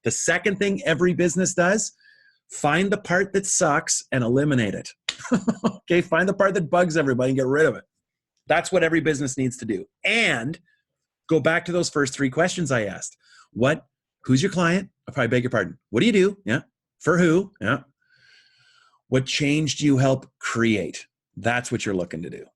The second thing every business does, find the part that sucks and eliminate it. Okay, find the part that bugs everybody and get rid of it. That's what every business needs to do. And go back to those first 3 questions I asked. Who's your client? I probably beg your pardon. What do you do? Yeah. For who? Yeah. What change do you help create? That's what you're looking to do.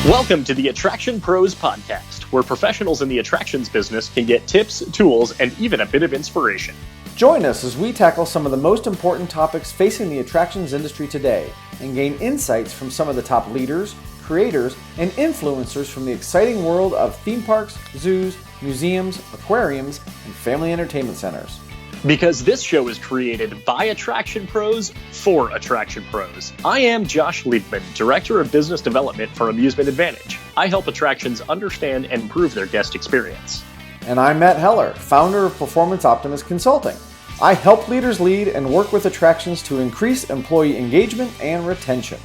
Welcome to the Attraction Pros podcast, where professionals in the attractions business can get tips, tools, and even a bit of inspiration. Join us as we tackle some of the most important topics facing the attractions industry today and gain insights from some of the top leaders, creators, and influencers from the exciting world of theme parks, zoos, museums, aquariums, and family entertainment centers. Because this show is created by Attraction Pros for Attraction Pros. I am Josh Liebman, Director of Business Development for Amusement Advantage. I help attractions understand and improve their guest experience. And I'm Matt Heller, founder of Performance Optimist Consulting. I help leaders lead and work with attractions to increase employee engagement and retention.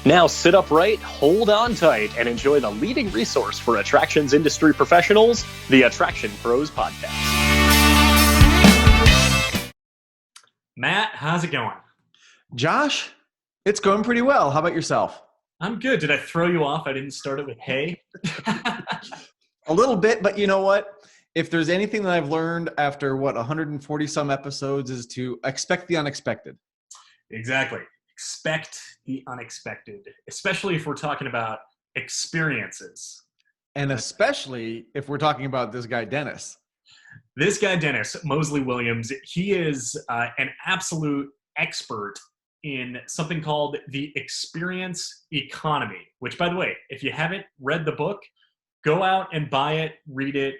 Now sit upright, hold on tight, and enjoy the leading resource for attractions industry professionals, the Attraction Pros podcast. Matt, how's it going? Josh, it's going pretty well. How about yourself? I'm good. Did I throw you off? I didn't start it with hey. A little bit, but you know what? If there's anything that I've learned after 140 some episodes is to expect the unexpected. Exactly. Expect the unexpected, especially if we're talking about experiences. And especially if we're talking about this guy, Dennis. This guy, Dennis Moseley-Williams, he is an absolute expert in something called the experience economy, which, by the way, if you haven't read the book, go out and buy it, read it.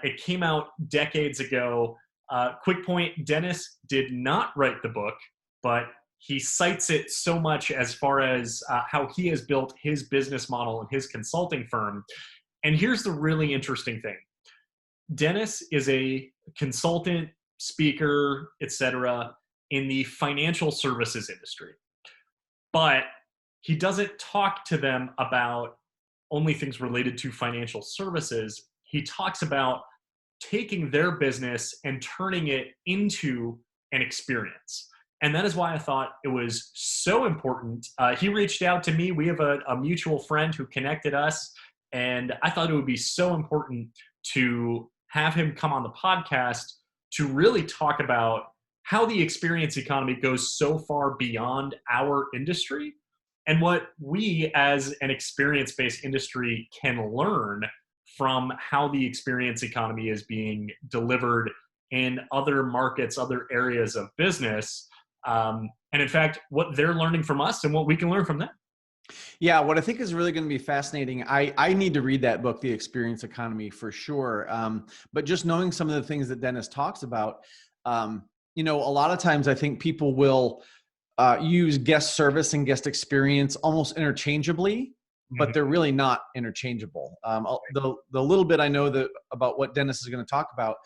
It came out decades ago. Quick point, Dennis did not write the book, but he cites it so much as far as how he has built his business model and his consulting firm. And here's the really interesting thing. Dennis is a consultant, speaker, etc. in the financial services industry. But he doesn't talk to them about only things related to financial services. He talks about taking their business and turning it into an experience. And that is why I thought it was so important. He reached out to me. We have a mutual friend who connected us. And I thought it would be so important to have him come on the podcast to really talk about how the experience economy goes so far beyond our industry and what we as an experience-based industry can learn from how the experience economy is being delivered in other markets, other areas of business. And in fact, what they're learning from us and what we can learn from them. Yeah, what I think is really going to be fascinating, I need to read that book, The Experience Economy, for sure. But just knowing some of the things that Dennis talks about, a lot of times I think people will use guest service and guest experience almost interchangeably, but they're really not interchangeable. The little bit I know about what Dennis is going to talk about,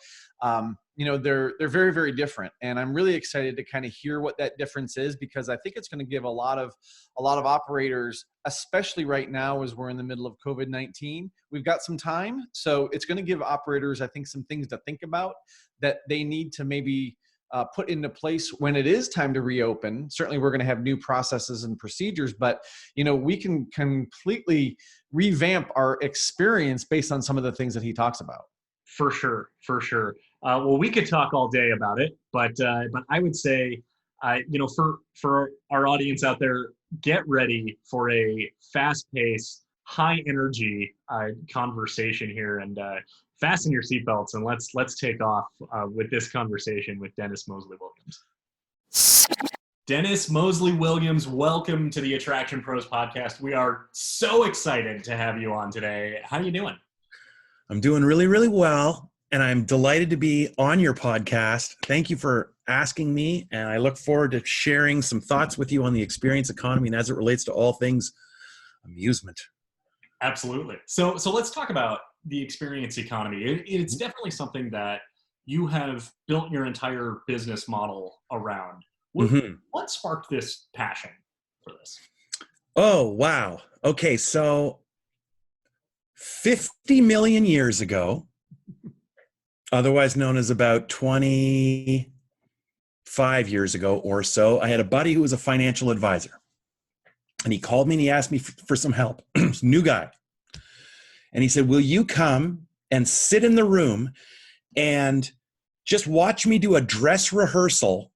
they're very, very different. And I'm really excited to kind of hear what that difference is, because I think it's going to give a lot of operators, especially right now as we're in the middle of COVID-19, we've got some time. So it's going to give operators, I think, some things to think about that they need to maybe put into place when it is time to reopen. Certainly we're going to have new processes and procedures, but we can completely revamp our experience based on some of the things that he talks about. For sure. Well, we could talk all day about it, but I would say, for our audience out there, get ready for a fast-paced, high-energy conversation here, and fasten your seatbelts, and let's take off with this conversation with Dennis Moseley-Williams. Dennis Moseley-Williams, welcome to the Attraction Pros podcast. We are so excited to have you on today. How are you doing? I'm doing really, really well, and I'm delighted to be on your podcast. Thank you for asking me, and I look forward to sharing some thoughts with you on the experience economy and as it relates to all things amusement. Absolutely. So let's talk about the experience economy. It's definitely something that you have built your entire business model around. What sparked this passion for this? Oh, wow. Okay, so 50 million years ago, otherwise known as about 25 years ago or so, I had a buddy who was a financial advisor. And he called me and he asked me for some help. New guy. And he said, will you come and sit in the room and just watch me do a dress rehearsal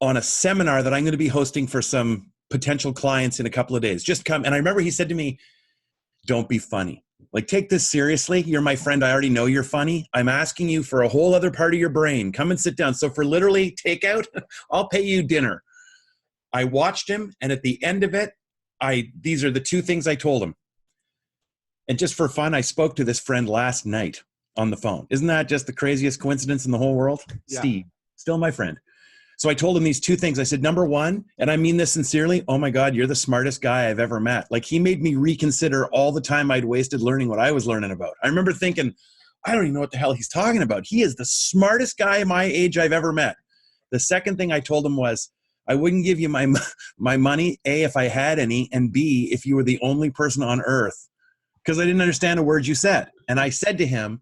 on a seminar that I'm going to be hosting for some potential clients in a couple of days? Just come. And I remember he said to me, don't be funny. Like, take this seriously. You're my friend. I already know you're funny. I'm asking you for a whole other part of your brain. Come and sit down. So for literally takeout, I'll pay you dinner. I watched him. And at the end of it, these are the two things I told him. And just for fun, I spoke to this friend last night on the phone. Isn't that just the craziest coincidence in the whole world? Yeah. Steve, still my friend. So I told him these two things. I said, number one, and I mean this sincerely, oh my God, you're the smartest guy I've ever met. Like, he made me reconsider all the time I'd wasted learning what I was learning about. I remember thinking, I don't even know what the hell he's talking about. He is the smartest guy my age I've ever met. The second thing I told him was, I wouldn't give you my money, A, if I had any, and B, if you were the only person on earth, because I didn't understand a word you said. And I said to him,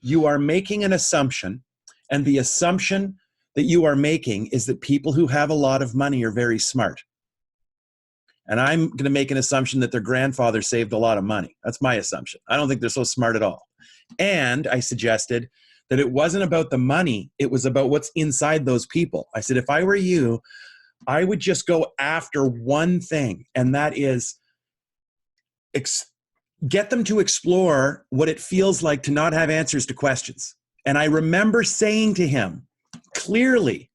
you are making an assumption, and the assumption that you are making is that people who have a lot of money are very smart. And I'm going to make an assumption that their grandfather saved a lot of money. That's my assumption. I don't think they're so smart at all. And I suggested that it wasn't about the money. It was about what's inside those people. I said, if I were you, I would just go after one thing, and that is get them to explore what it feels like to not have answers to questions. And I remember saying to him clearly,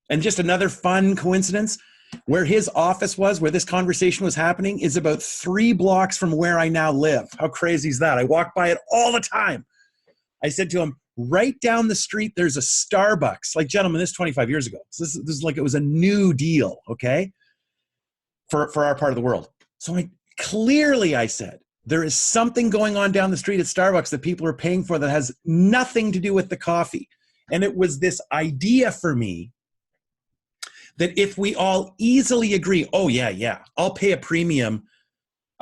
and just another fun coincidence, where his office was, where this conversation was happening, is about 3 blocks from where I now live. How crazy is that? I walk by it all the time. I said to him, right down the street, there's a Starbucks. Like, gentlemen, this is 25 years ago. So this is like, it was a new deal, okay, for our part of the world. So I said, there is something going on down the street at Starbucks that people are paying for that has nothing to do with the coffee. And it was this idea for me that if we all easily agree, oh yeah, I'll pay a premium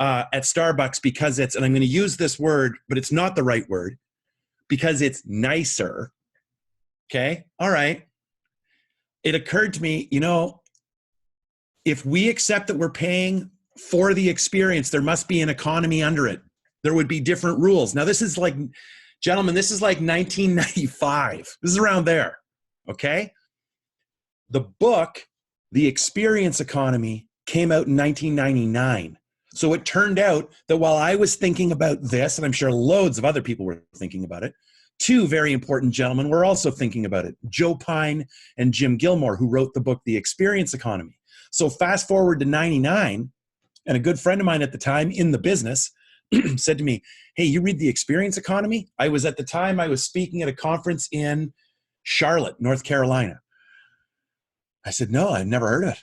at Starbucks because it's, and I'm going to use this word, but it's not the right word, because it's nicer. Okay. All right. It occurred to me, if we accept that we're paying for the experience, there must be an economy under it. There would be different rules. Now, this is like, gentlemen, this is like 1995. This is around there. Okay. The book, The Experience Economy, came out in 1999. So it turned out that while I was thinking about this, and I'm sure loads of other people were thinking about it, 2 very important gentlemen were also thinking about it, Joe Pine and Jim Gilmore, who wrote the book, The Experience Economy. So fast forward to 99, and a good friend of mine at the time in the business said to me, hey, you read The Experience Economy? I was speaking at a conference in Charlotte, North Carolina. I said, no, I've never heard of it.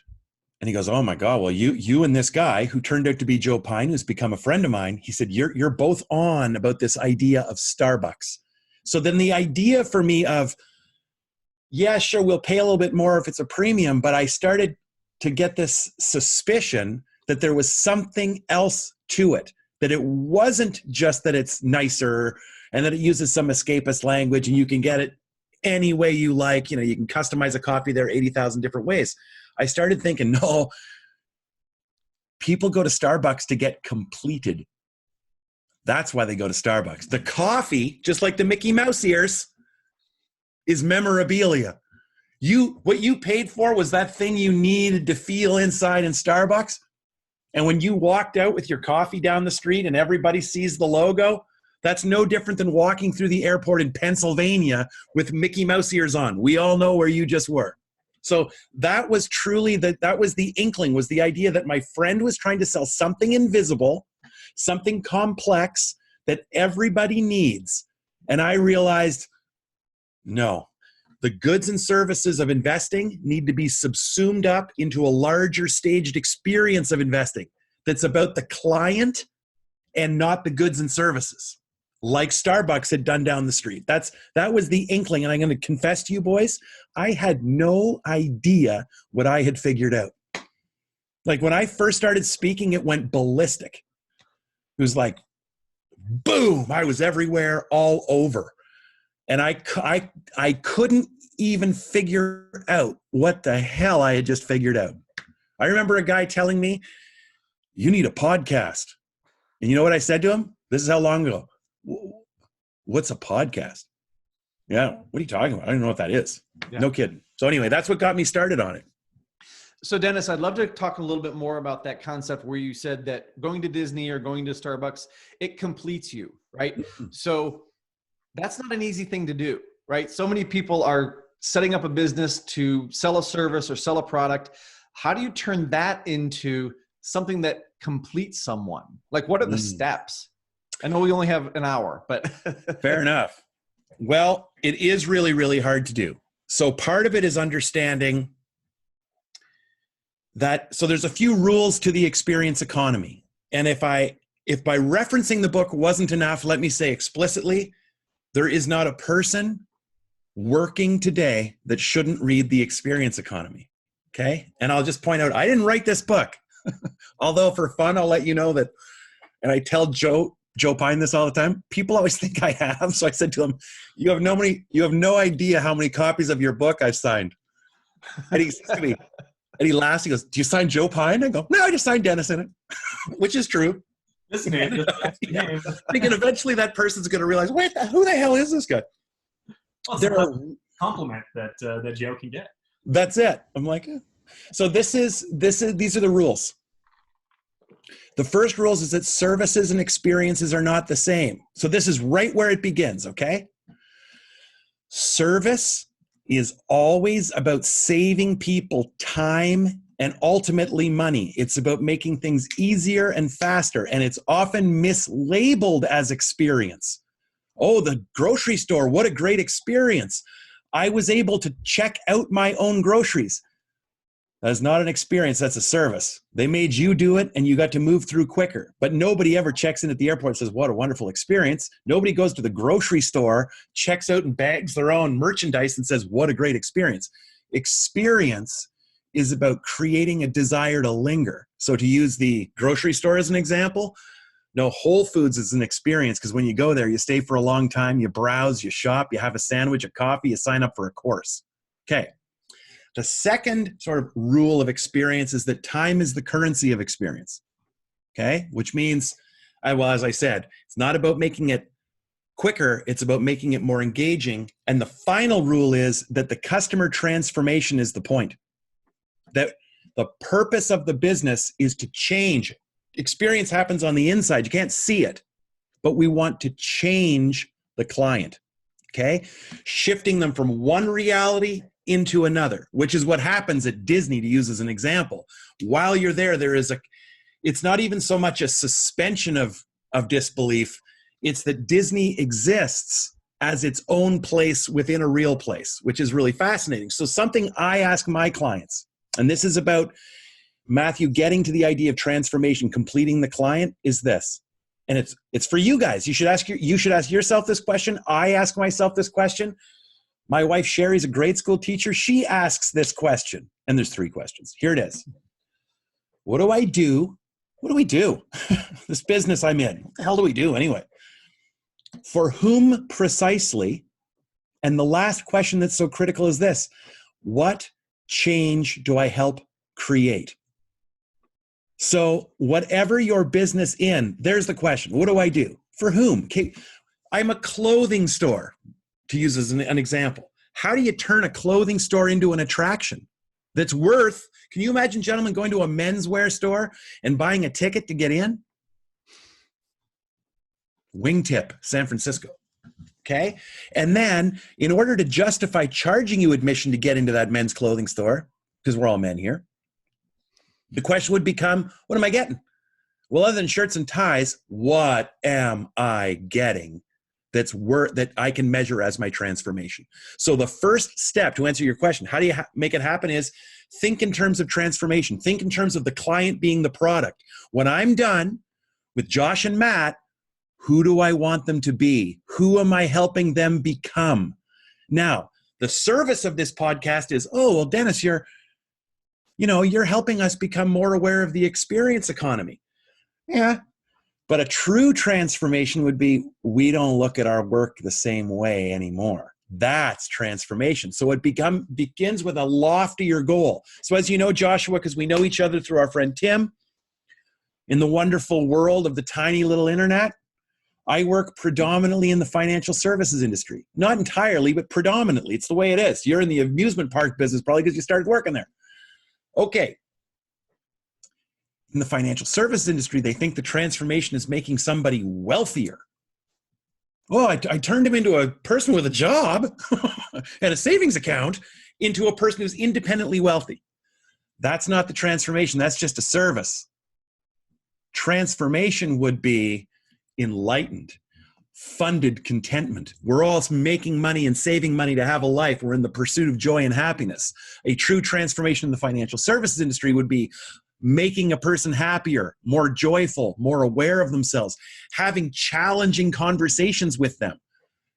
And he goes, oh my God, well, you and this guy who turned out to be Joe Pine, who's become a friend of mine, he said, you're both on about this idea of Starbucks. So then the idea for me of, yeah, sure, we'll pay a little bit more if it's a premium, but I started to get this suspicion that there was something else to it, that it wasn't just that it's nicer and that it uses some escapist language and you can get it any way you like. You can customize a coffee there 80,000 different ways. I started thinking, no, people go to Starbucks to get completed. That's why they go to Starbucks. The coffee, just like the Mickey Mouse ears, is memorabilia. What you paid for was that thing you needed to feel inside in Starbucks. And when you walked out with your coffee down the street and everybody sees the logo, that's no different than walking through the airport in Pennsylvania with Mickey Mouse ears on. We all know where you just were. So that was truly that was the inkling, was the idea that my friend was trying to sell something invisible, something complex that everybody needs. And I realized, no, the goods and services of investing need to be subsumed up into a larger staged experience of investing that's about the client and not the goods and services, like Starbucks had done down the street. That was the inkling. And I'm going to confess to you boys, I had no idea what I had figured out. Like when I first started speaking, it went ballistic. It was like, boom, I was everywhere, all over. And I couldn't even figure out what the hell I had just figured out. I remember a guy telling me, you need a podcast. And you know what I said to him? This is how long ago. What's a podcast? Yeah, what are you talking about? I don't know what that is. Yeah. No kidding. So anyway, that's what got me started on it. So Dennis, I'd love to talk a little bit more about that concept where you said that going to Disney or going to Starbucks, it completes you, right? Mm-hmm. So that's not an easy thing to do, right? So many people are setting up a business to sell a service or sell a product. How do you turn that into something that completes someone? Like, what are the steps? I know we only have an hour, but. Fair enough. Well, it is really, really hard to do. So part of it is understanding that, so there's a few rules to the experience economy. And if by referencing the book wasn't enough, let me say explicitly, there is not a person working today that shouldn't read the experience economy. Okay. And I'll just point out, I didn't write this book. Although for fun, I'll let you know that, and I tell Joe Pine this all the time. People always think I have. So I said to him, you have no idea how many copies of your book I've signed. And he says to me, and he laughs, he goes, do you sign Joe Pine? I go, no, I just signed Dennis in it, which is true. This name. Yeah. Thinking eventually that person's going to realize, wait, who the hell is this guy? Well, there are compliment that Joe can get. That's it. I'm like, so these are the rules. The first rules is that services and experiences are not the same. So this is right where it begins, okay? Service is always about saving people time and ultimately money. It's about making things easier and faster, and it's often mislabeled as experience. Oh, the grocery store, what a great experience. I was able to check out my own groceries. That is not an experience, that's a service. They made you do it and you got to move through quicker. But nobody ever checks in at the airport and says, what a wonderful experience. Nobody goes to the grocery store, checks out and bags their own merchandise and says, what a great experience. Experience is about creating a desire to linger. So to use the grocery store as an example, no, Whole Foods is an experience because when you go there, you stay for a long time, you browse, you shop, you have a sandwich, a coffee, you sign up for a course. Okay. The second sort of rule of experience is that time is the currency of experience. Okay. Which means, well, as I said, it's not about making it quicker. It's about making it more engaging. And the final rule is that the customer transformation is the point. That the purpose of the business is to change. Experience happens on the inside. You can't see it, but we want to change the client. Okay. Shifting them from one reality into another, which is what happens at Disney, to use as an example. While you're there, it's not even so much a suspension of disbelief. It's that Disney exists as its own place within a real place, which is really fascinating. So something I ask my clients, and this is about, Matthew, getting to the idea of transformation, completing the client, is this. And it's for you guys. You should ask yourself this question. I ask myself this question. My wife, Sherry's a grade school teacher. She asks this question. And there's 3 questions. Here it is. What do I do? What do we do? This business I'm in. What the hell do we do anyway? For whom precisely? And the last question that's so critical is this. What change do I help create? So whatever your business in, there's the question. What do I do? For whom? Okay. I'm a clothing store, to use as an example. How do you turn a clothing store into an attraction that's worth, can you imagine, gentlemen, going to a menswear store and buying a ticket to get in? Wingtip, San Francisco. Okay. And then in order to justify charging you admission to get into that men's clothing store, because we're all men here, the question would become, what am I getting? Well, other than shirts and ties, what am I getting that I can measure as my transformation? So the first step to answer your question, how do you make it happen, is think in terms of transformation. Think in terms of the client being the product. When I'm done with Josh and Matt, who do I want them to be? Who am I helping them become? Now, the service of this podcast is, oh, well, Dennis, you're helping us become more aware of the experience economy. Yeah, But a true transformation would be, we don't look at our work the same way anymore. That's transformation. So it begins with a loftier goal. So as you know, Joshua, because we know each other through our friend Tim, in the wonderful world of the tiny little internet, I work predominantly in the financial services industry. Not entirely, but predominantly. It's the way it is. You're in the amusement park business probably because you started working there. Okay. In the financial services industry, they think the transformation is making somebody wealthier. Oh, I turned him into a person with a job and a savings account into a person who's independently wealthy. That's not the transformation. That's just a service. Transformation would be enlightened, funded contentment. We're all making money and saving money to have a life. We're in the pursuit of joy and happiness. A true transformation in the financial services industry would be making a person happier, more joyful, more aware of themselves, having challenging conversations with them.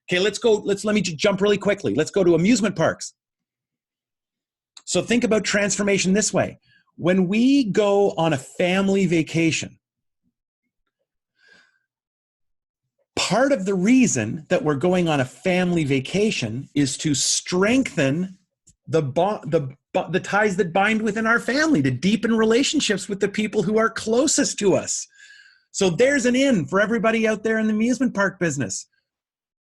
Okay, let me jump really quickly. Let's go to amusement parks. So think about transformation this way. When we go on a family vacation, part of the reason that we're going on a family vacation is to strengthen the ties that bind within our family, to deepen relationships with the people who are closest to us. So there's an in for everybody out there in the amusement park business.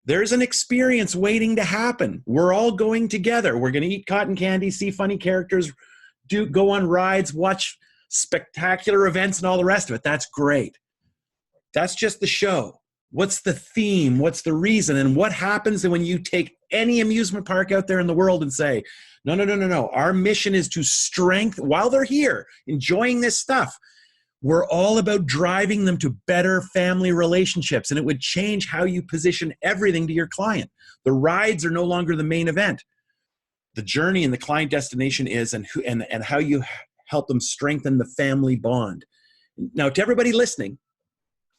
There's an experience waiting to happen. We're all going together. We're going to eat cotton candy, see funny characters, go on rides, watch spectacular events and all the rest of it. That's great. That's just the show. What's the theme? What's the reason? And what happens when you take any amusement park out there in the world and say, no. Our mission is to strengthen, while they're here, enjoying this stuff, we're all about driving them to better family relationships. And it would change how you position everything to your client. The rides are no longer the main event. The journey and the client destination is, and how you help them strengthen the family bond. Now, to everybody listening,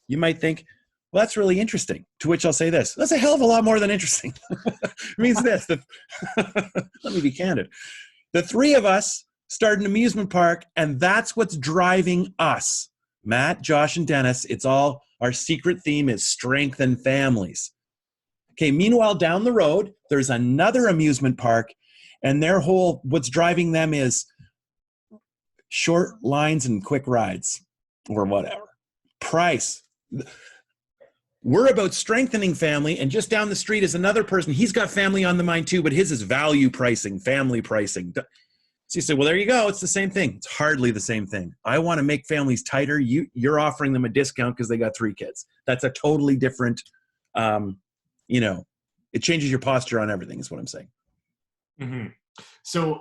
you might think, well, that's really interesting. To which I'll say this: that's a hell of a lot more than interesting. It means this. Let me be candid. The three of us start an amusement park, and that's what's driving us. Matt, Josh, and Dennis, it's all, our secret theme is strengthen families. Okay, meanwhile, down the road, there's another amusement park, and what's driving them is short lines and quick rides, or whatever. Price. We're about strengthening family, and just down the street is another person. He's got family on the mind too, but his is value pricing, family pricing. So you say, well, there you go. It's the same thing. It's hardly the same thing. I want to make families tighter. You're offering them a discount because they got 3 kids. That's a totally different, it changes your posture on everything is what I'm saying. Mm-hmm. So,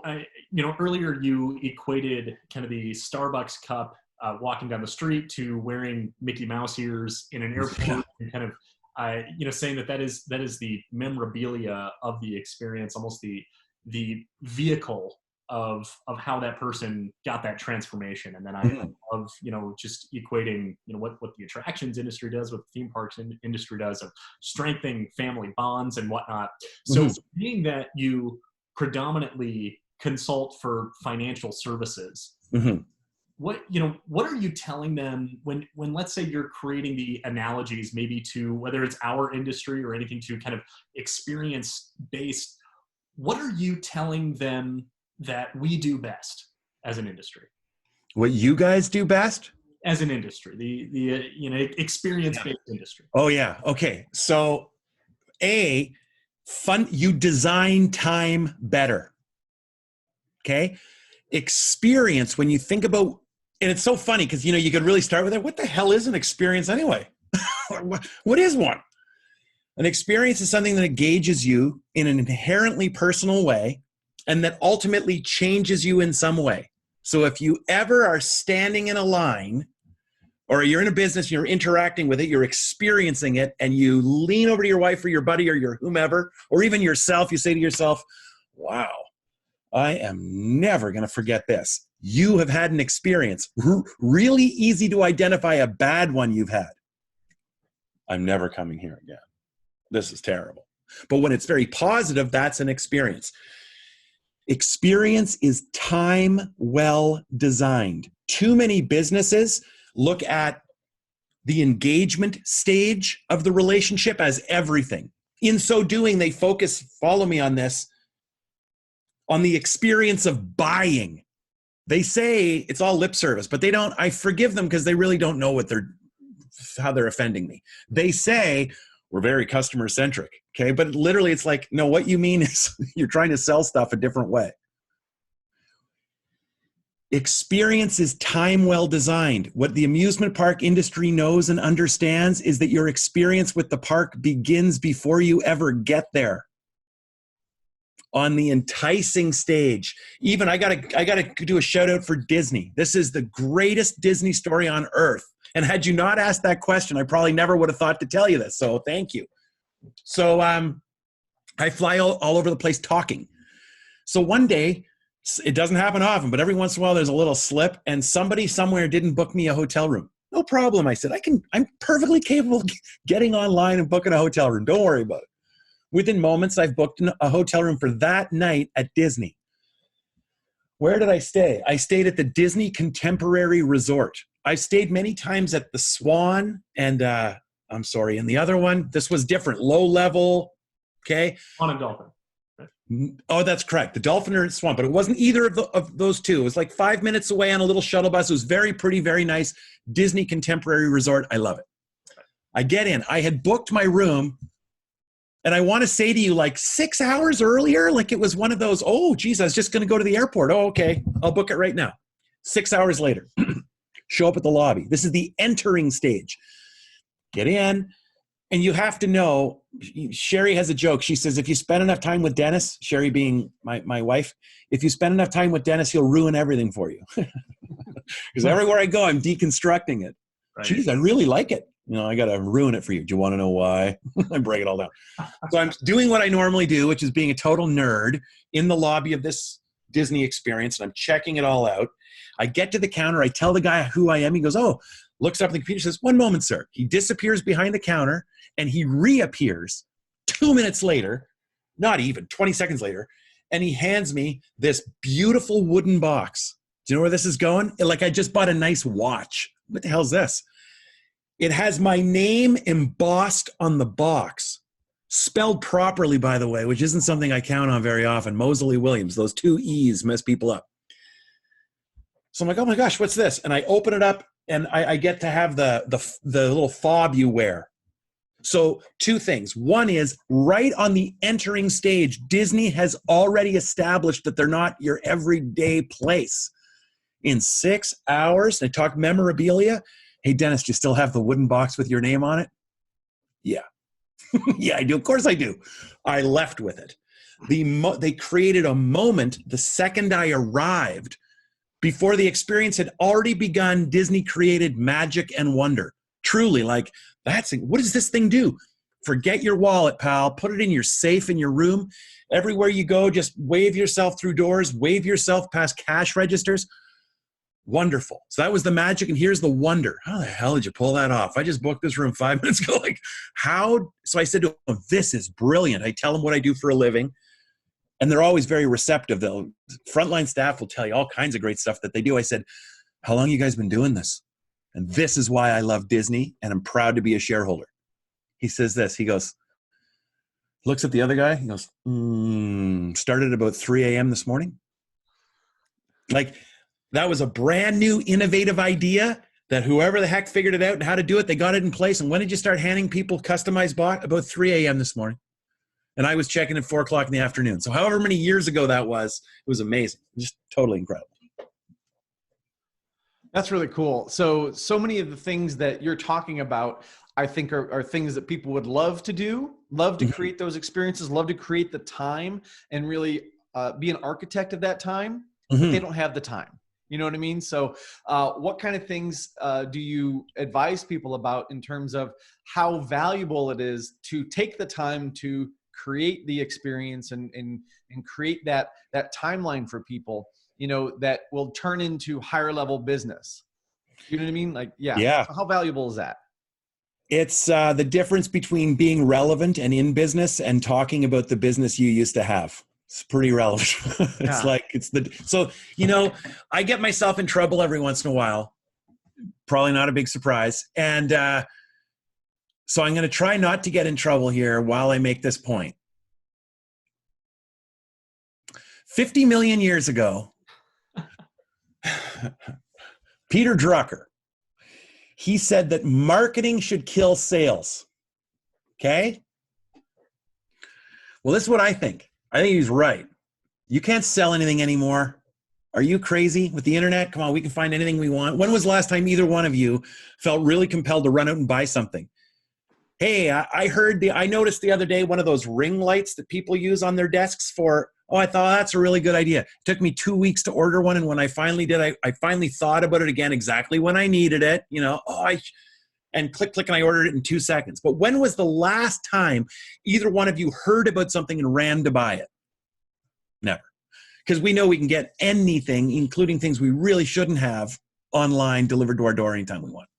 earlier you equated kind of the Starbucks cup walking down the street to wearing Mickey Mouse ears in an airport, and kind of, saying that is the memorabilia of the experience, almost the vehicle of how that person got that transformation. And then I love, just equating, what the attractions industry does, what the theme parks industry does, of strengthening family bonds and whatnot. So being that you predominantly consult for financial services, what are you telling them when let's say you're creating the analogies, maybe to whether it's our industry or anything to kind of experience based, what are you telling them that we do best as an industry? What you guys do best? As an industry, the experience-based industry. Oh yeah. Okay. So you design time better. Okay. Experience, when you think about, and it's so funny because, you could really start with it. What the hell is an experience anyway? What is one? An experience is something that engages you in an inherently personal way and that ultimately changes you in some way. So if you ever are standing in a line, or you're in a business, you're interacting with it, you're experiencing it, and you lean over to your wife or your buddy or your whomever, or even yourself, you say to yourself, wow, I am never going to forget this. You have had an experience. Really easy to identify a bad one you've had. I'm never coming here again. This is terrible. But when it's very positive, that's an experience. Experience is time well designed. Too many businesses look at the engagement stage of the relationship as everything. In so doing, they focus, follow me on this, on the experience of buying. They say it's all lip service, but they don't, I forgive them because they really don't know how they're offending me. They say, we're very customer centric, okay? But literally it's like, no, what you mean is you're trying to sell stuff a different way. Experience is time well designed. What the amusement park industry knows and understands is that your experience with the park begins before you ever get there. On the enticing stage. Even I gotta do a shout out for Disney. This is the greatest Disney story on earth. And had you not asked that question, I probably never would have thought to tell you this. So thank you. So I fly all over the place talking. So one day, it doesn't happen often, but every once in a while there's a little slip and somebody somewhere didn't book me a hotel room. No problem. I said, I'm perfectly capable of getting online and booking a hotel room. Don't worry about it. Within moments, I've booked a hotel room for that night at Disney. Where did I stay? I stayed at the Disney Contemporary Resort. I've stayed many times at the Swan and and the other one, this was different, low level, okay? On a Dolphin. Oh, that's correct. The Dolphin or Swan, but it wasn't either of those two. It was like 5 minutes away on a little shuttle bus. It was very pretty, very nice. Disney Contemporary Resort. I love it. I get in. I had booked my room, and I want to say to you, like 6 hours earlier, like it was one of those, oh, geez, I was just going to go to the airport. Oh, okay. I'll book it right now. 6 hours later, show up at the lobby. This is the entering stage. Get in. And you have to know, Sherry has a joke. She says, if you spend enough time with Dennis, Sherry being my wife, if you spend enough time with Dennis, he'll ruin everything for you. Because everywhere I go, I'm deconstructing it. Right. Geez, I really like it. I got to ruin it for you. Do you want to know why? I break it all down. So I'm doing what I normally do, which is being a total nerd in the lobby of this Disney experience, and I'm checking it all out. I get to the counter. I tell the guy who I am. He goes, oh, looks up at the computer, says, 1 moment, sir. He disappears behind the counter, and he reappears 2 minutes later, not even, 20 seconds later, and he hands me this beautiful wooden box. Do you know where this is going? Like I just bought a nice watch. What the hell is this? It has my name embossed on the box. Spelled properly, by the way, which isn't something I count on very often. Moseley-Williams. Those 2 E's mess people up. So I'm like, oh my gosh, what's this? And I open it up, and I get to have the little fob you wear. So 2 things. One is right on the entering stage, Disney has already established that they're not your everyday place. In 6 hours, they talk memorabilia. Hey, Dennis, do you still have the wooden box with your name on it? Yeah. Yeah, I do. Of course I do. I left with it. They created a moment the second I arrived. Before the experience had already begun, Disney created magic and wonder. Truly, like, what does this thing do? Forget your wallet, pal. Put it in your safe in your room. Everywhere you go, just wave yourself through doors, wave yourself past cash registers. Wonderful. So that was the magic, and here's the wonder. How the hell did you pull that off? I just booked this room 5 minutes ago. Like, how? So I said to them, this is brilliant. I tell them what I do for a living. And they're always very receptive. The frontline staff will tell you all kinds of great stuff that they do. I said, how long you guys been doing this? And this is why I love Disney, and I'm proud to be a shareholder. He says this. He goes, looks at the other guy. He goes, started about 3 a.m. this morning. Like, that was a brand new, innovative idea that whoever the heck figured it out and how to do it, they got it in place. And when did you start handing people customized bot? About 3 a.m. this morning. And I was checking at 4 o'clock in the afternoon. So however many years ago that was, it was amazing. Just totally incredible. That's really cool. So many of the things that you're talking about, I think are things that people would love to do, love to create those experiences, love to create the time and really be an architect of that time, but they don't have the time. You know what I mean? So what kind of things do you advise people about in terms of how valuable it is to take the time to create the experience and create that timeline for people, that will turn into higher level business? You know what I mean? Like, yeah. How valuable is that? It's the difference between being relevant and in business and talking about the business you used to have. It's pretty relevant. It's like, so, I get myself in trouble every once in a while. Probably not a big surprise. And so I'm going to try not to get in trouble here while I make this point. 50 million years ago, Peter Drucker, he said that marketing should kill sales. Okay? Well, this is what I think. I think he's right. You can't sell anything anymore. Are you crazy? With the internet, come on, we can find anything we want. When was the last time either one of you felt really compelled to run out and buy something? Hey, I noticed the other day one of those ring lights that people use on their desks for, I thought that's a really good idea. It took me 2 weeks to order one, and when I finally did, I finally thought about it again exactly when I needed it, and click, and I ordered it in 2 seconds. But when was the last time either one of you heard about something and ran to buy it? Never. Because we know we can get anything, including things we really shouldn't have, online, delivered to our door anytime we want.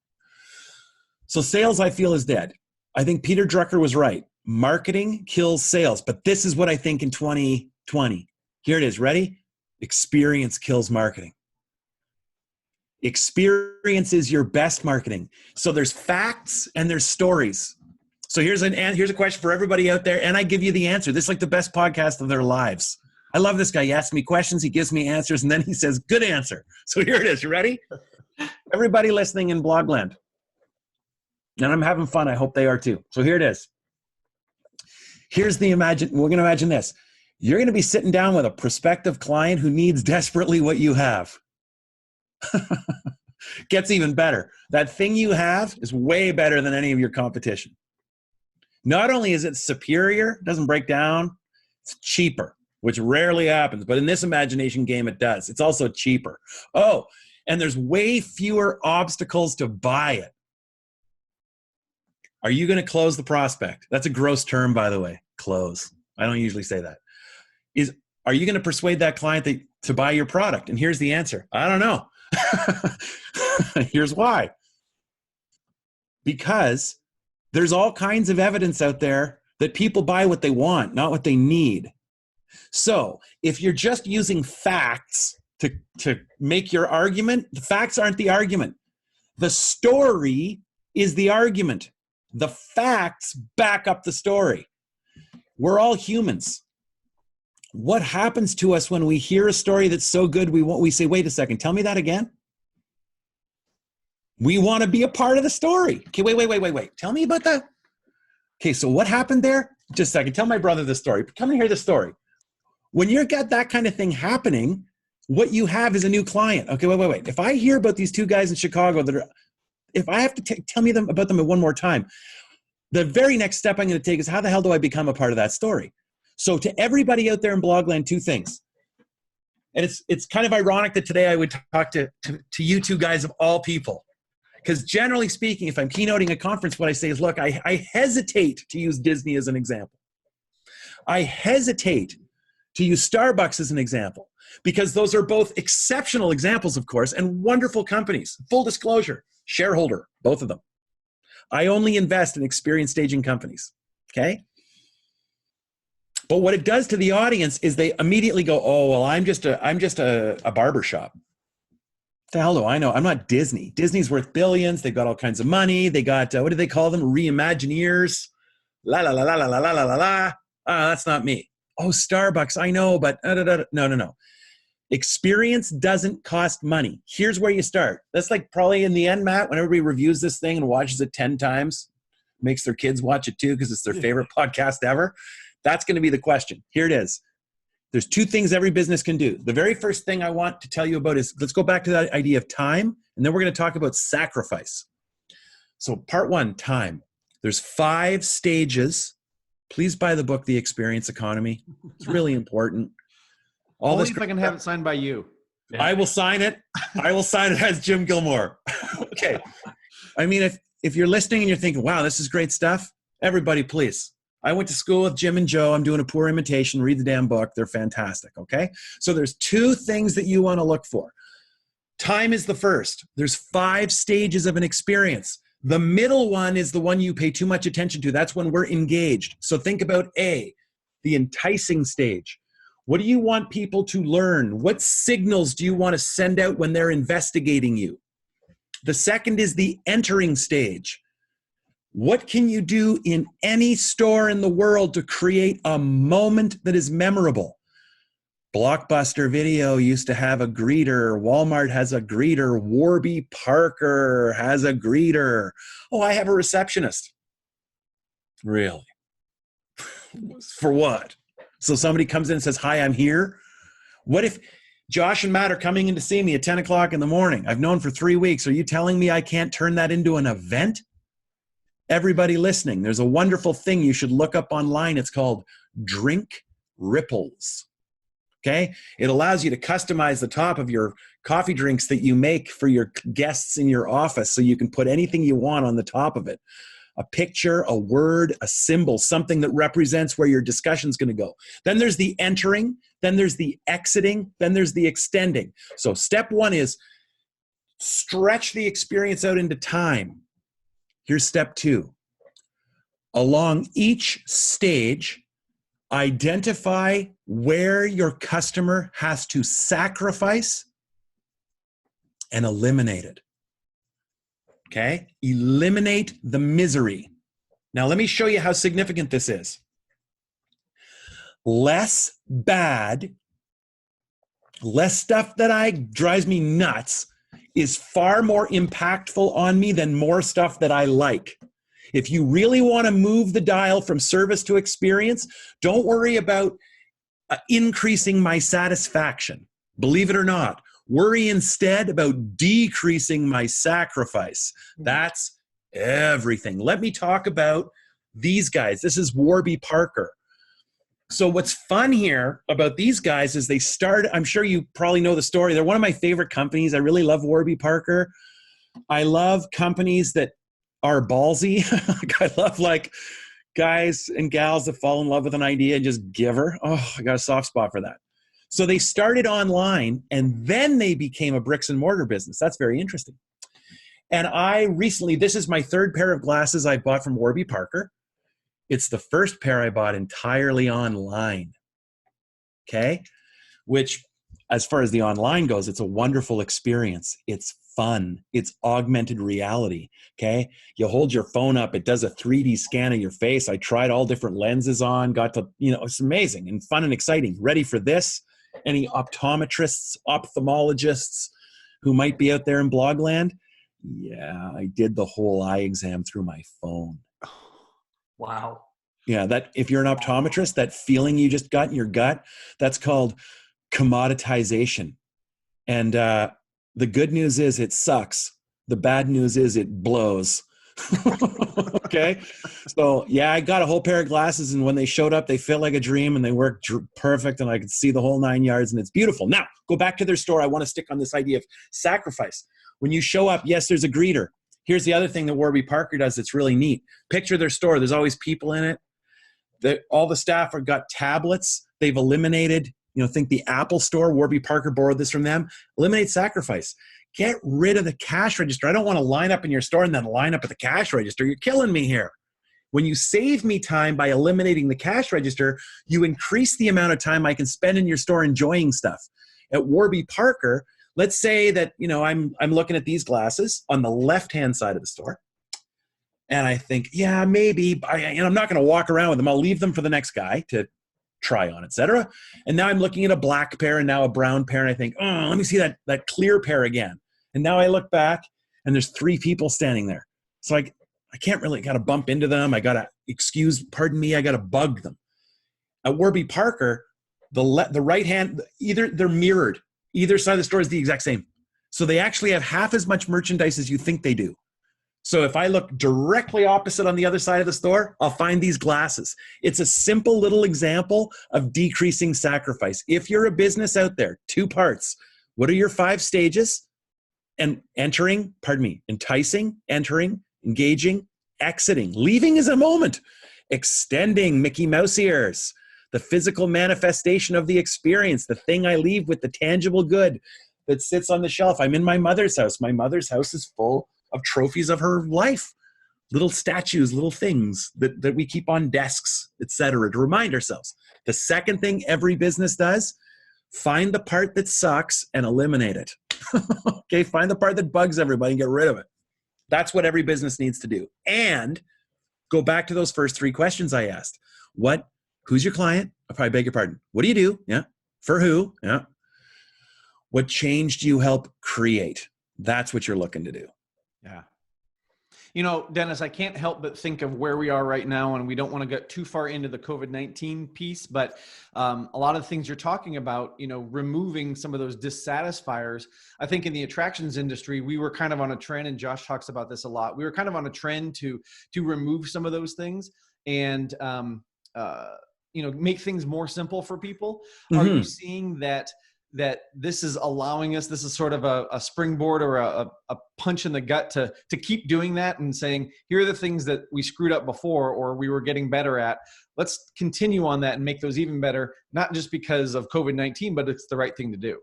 So sales, I feel, is dead. I think Peter Drucker was right. Marketing kills sales. But this is what I think in 2020. Here it is. Ready? Experience kills marketing. Experience is your best marketing. So there's facts and there's stories. So here's a question for everybody out there, and I give you the answer. This is like the best podcast of their lives. I love this guy. He asks me questions, he gives me answers, and then he says, good answer. So here it is. You ready? Everybody listening in Blogland. And I'm having fun. I hope they are too. So here it is. We're going to imagine this. You're going to be sitting down with a prospective client who needs desperately what you have. Gets even better. That thing you have is way better than any of your competition. Not only is it superior, doesn't break down, it's cheaper, which rarely happens. But in this imagination game, it does. It's also cheaper. Oh, and there's way fewer obstacles to buy it. Are you going to close the prospect? That's a gross term, by the way. Close. I don't usually say that. Are you going to persuade that client to buy your product? And here's the answer. I don't know. Here's why. Because there's all kinds of evidence out there that people buy what they want, not what they need. So if you're just using facts to make your argument, the facts aren't the argument. The story is the argument. The facts back up the story. We're all humans. What happens to us when we hear a story that's so good we say, wait a second, tell me that again? We want to be a part of the story. Okay, wait. Tell me about that. Okay, so what happened there? Just a second. Tell my brother the story. Come and hear the story. When you've got that kind of thing happening, what you have is a new client. Okay, wait. If I hear about these two guys in Chicago if I have to tell me about them one more time, the very next step I'm going to take is how the hell do I become a part of that story? So to everybody out there in Blogland, two things. And it's kind of ironic that today I would talk to you two guys of all people. Because generally speaking, if I'm keynoting a conference, what I say is, look, I hesitate to use Disney as an example. I hesitate to use Starbucks as an example. Because those are both exceptional examples, of course, and wonderful companies. Full disclosure, shareholder, both of them. I only invest in experienced staging companies, okay? But what it does to the audience is they immediately go, oh, well, I'm just a barber shop. What the hell do I know? I'm not Disney. Disney's worth billions. They've got all kinds of money. They got, what do they call them? Reimagineers. La, la, la, la, la, la, la, la, la. That's not me. Oh, Starbucks, I know, but no. Experience doesn't cost money. Here's where you start. That's like probably in the end, Matt, when everybody reviews this thing and watches it 10 times, makes their kids watch it too because it's their favorite podcast ever. That's going to be the question. Here it is. There's two things every business can do. The very first thing I want to tell you about is, let's go back to that idea of time, and then we're going to talk about sacrifice. So part one, time. There's 5 stages. Please buy the book, The Experience Economy. It's really important. Only if I can have it signed by you. I will sign it. I will sign it as Jim Gilmore. Okay. I mean, if you're listening and you're thinking, wow, this is great stuff, everybody, please. I went to school with Jim and Joe. I'm doing a poor imitation. Read the damn book. They're fantastic, okay? So there's 2 things that you want to look for. Time is the first. There's 5 stages of an experience. The middle one is the one you pay too much attention to. That's when we're engaged. So think about A, the enticing stage. What do you want people to learn? What signals do you want to send out when they're investigating you? The second is the entering stage. What can you do in any store in the world to create a moment that is memorable? Blockbuster Video used to have a greeter. Walmart has a greeter. Warby Parker has a greeter. Oh, I have a receptionist. Really? For what? So somebody comes in and says, hi, I'm here. What if Josh and Matt are coming in to see me at 10 o'clock in the morning? I've known for 3 weeks. Are you telling me I can't turn that into an event? Everybody listening, there's a wonderful thing you should look up online. It's called Drink Ripples. Okay? It allows you to customize the top of your coffee drinks that you make for your guests in your office, so you can put anything you want on the top of it. A picture, a word, a symbol, something that represents where your discussion's going to go. Then there's the entering, then there's the exiting, then there's the extending. So step one is stretch the experience out into time. Here's step two. Along each stage, identify where your customer has to sacrifice and eliminate it. Okay? Eliminate the misery. Now, let me show you how significant this is. Less bad, less stuff that drives me nuts is far more impactful on me than more stuff that I like. If you really want to move the dial from service to experience, don't worry about increasing my satisfaction. Believe it or not, worry instead about decreasing my sacrifice. That's everything. Let me talk about these guys. This is Warby Parker. So what's fun here about these guys is they started, I'm sure you probably know the story. They're one of my favorite companies. I really love Warby Parker. I love companies that are ballsy. I love like guys and gals that fall in love with an idea and just give her. Oh, I got a soft spot for that. So they started online and then they became a bricks and mortar business. That's very interesting. And I recently, this is my third pair of glasses I bought from Warby Parker. It's the first pair I bought entirely online. Okay? Which, as far as the online goes, it's a wonderful experience. It's fun. It's augmented reality. Okay? You hold your phone up, it does a 3D scan of your face. I tried all different lenses on, got to, it's amazing and fun and exciting. Ready for this? Any optometrists, ophthalmologists who might be out there in Blogland? Yeah, I did the whole eye exam through my phone. Wow. Yeah, that if you're an optometrist, that feeling you just got in your gut, that's called commoditization. And the good news is it sucks. The bad news is it blows. Okay? So, yeah, I got a whole pair of glasses, and when they showed up, they felt like a dream, and they worked perfect, and I could see the whole 9 yards, and it's beautiful. Now, go back to their store. I want to stick on this idea of sacrifice. When you show up, yes, there's a greeter. Here's the other thing that Warby Parker does that's really neat. Picture their store. There's always people in it. All the staff have got tablets. They've eliminated, think the Apple store. Warby Parker borrowed this from them. Eliminate sacrifice. Get rid of the cash register. I don't want to line up in your store and then line up at the cash register. You're killing me here. When you save me time by eliminating the cash register, you increase the amount of time I can spend in your store enjoying stuff. At Warby Parker, let's say that, I'm looking at these glasses on the left-hand side of the store. And I think, yeah, maybe, I'm not going to walk around with them. I'll leave them for the next guy to try on, etc. And now I'm looking at a black pair and now a brown pair. And I think, oh, let me see that clear pair again. And now I look back and there's 3 people standing there. So I can't really, got to bump into them. I got to pardon me, I got to bug them. At Warby Parker, the right hand, they're mirrored. Either side of the store is the exact same. So they actually have half as much merchandise as you think they do. So if I look directly opposite on the other side of the store, I'll find these glasses. It's a simple little example of decreasing sacrifice. If you're a business out there, 2 parts. What are your 5 stages? And enticing, entering, engaging, exiting. Leaving is a moment. Extending, Mickey Mouse ears. The physical manifestation of the experience, the thing I leave with, the tangible good that sits on the shelf. I'm in my mother's house. My mother's house is full of trophies of her life, little statues, little things that we keep on desks, etc., to remind ourselves. The second thing every business does, find the part that sucks and eliminate it. Okay, find the part that bugs everybody and get rid of it. That's what every business needs to do. And go back to those first 3 questions I asked. Who's your client? I beg your pardon. What do you do? Yeah. For who? Yeah. What change do you help create? That's what you're looking to do. Yeah. You know, Dennis, I can't help but think of where we are right now, and we don't want to get too far into the COVID-19 piece, but a lot of the things you're talking about, you know, removing some of those dissatisfiers. I think in the attractions industry, we were kind of on a trend, and Josh talks about this a lot. We were kind of on a trend to remove some of those things and, you know, make things more simple for people. Are you seeing that this is allowing us, this is sort of a springboard or a punch in the gut to keep doing that and saying, here are the things that we screwed up before or we were getting better at. Let's continue on that and make those even better, not just because of COVID-19, but it's the right thing to do.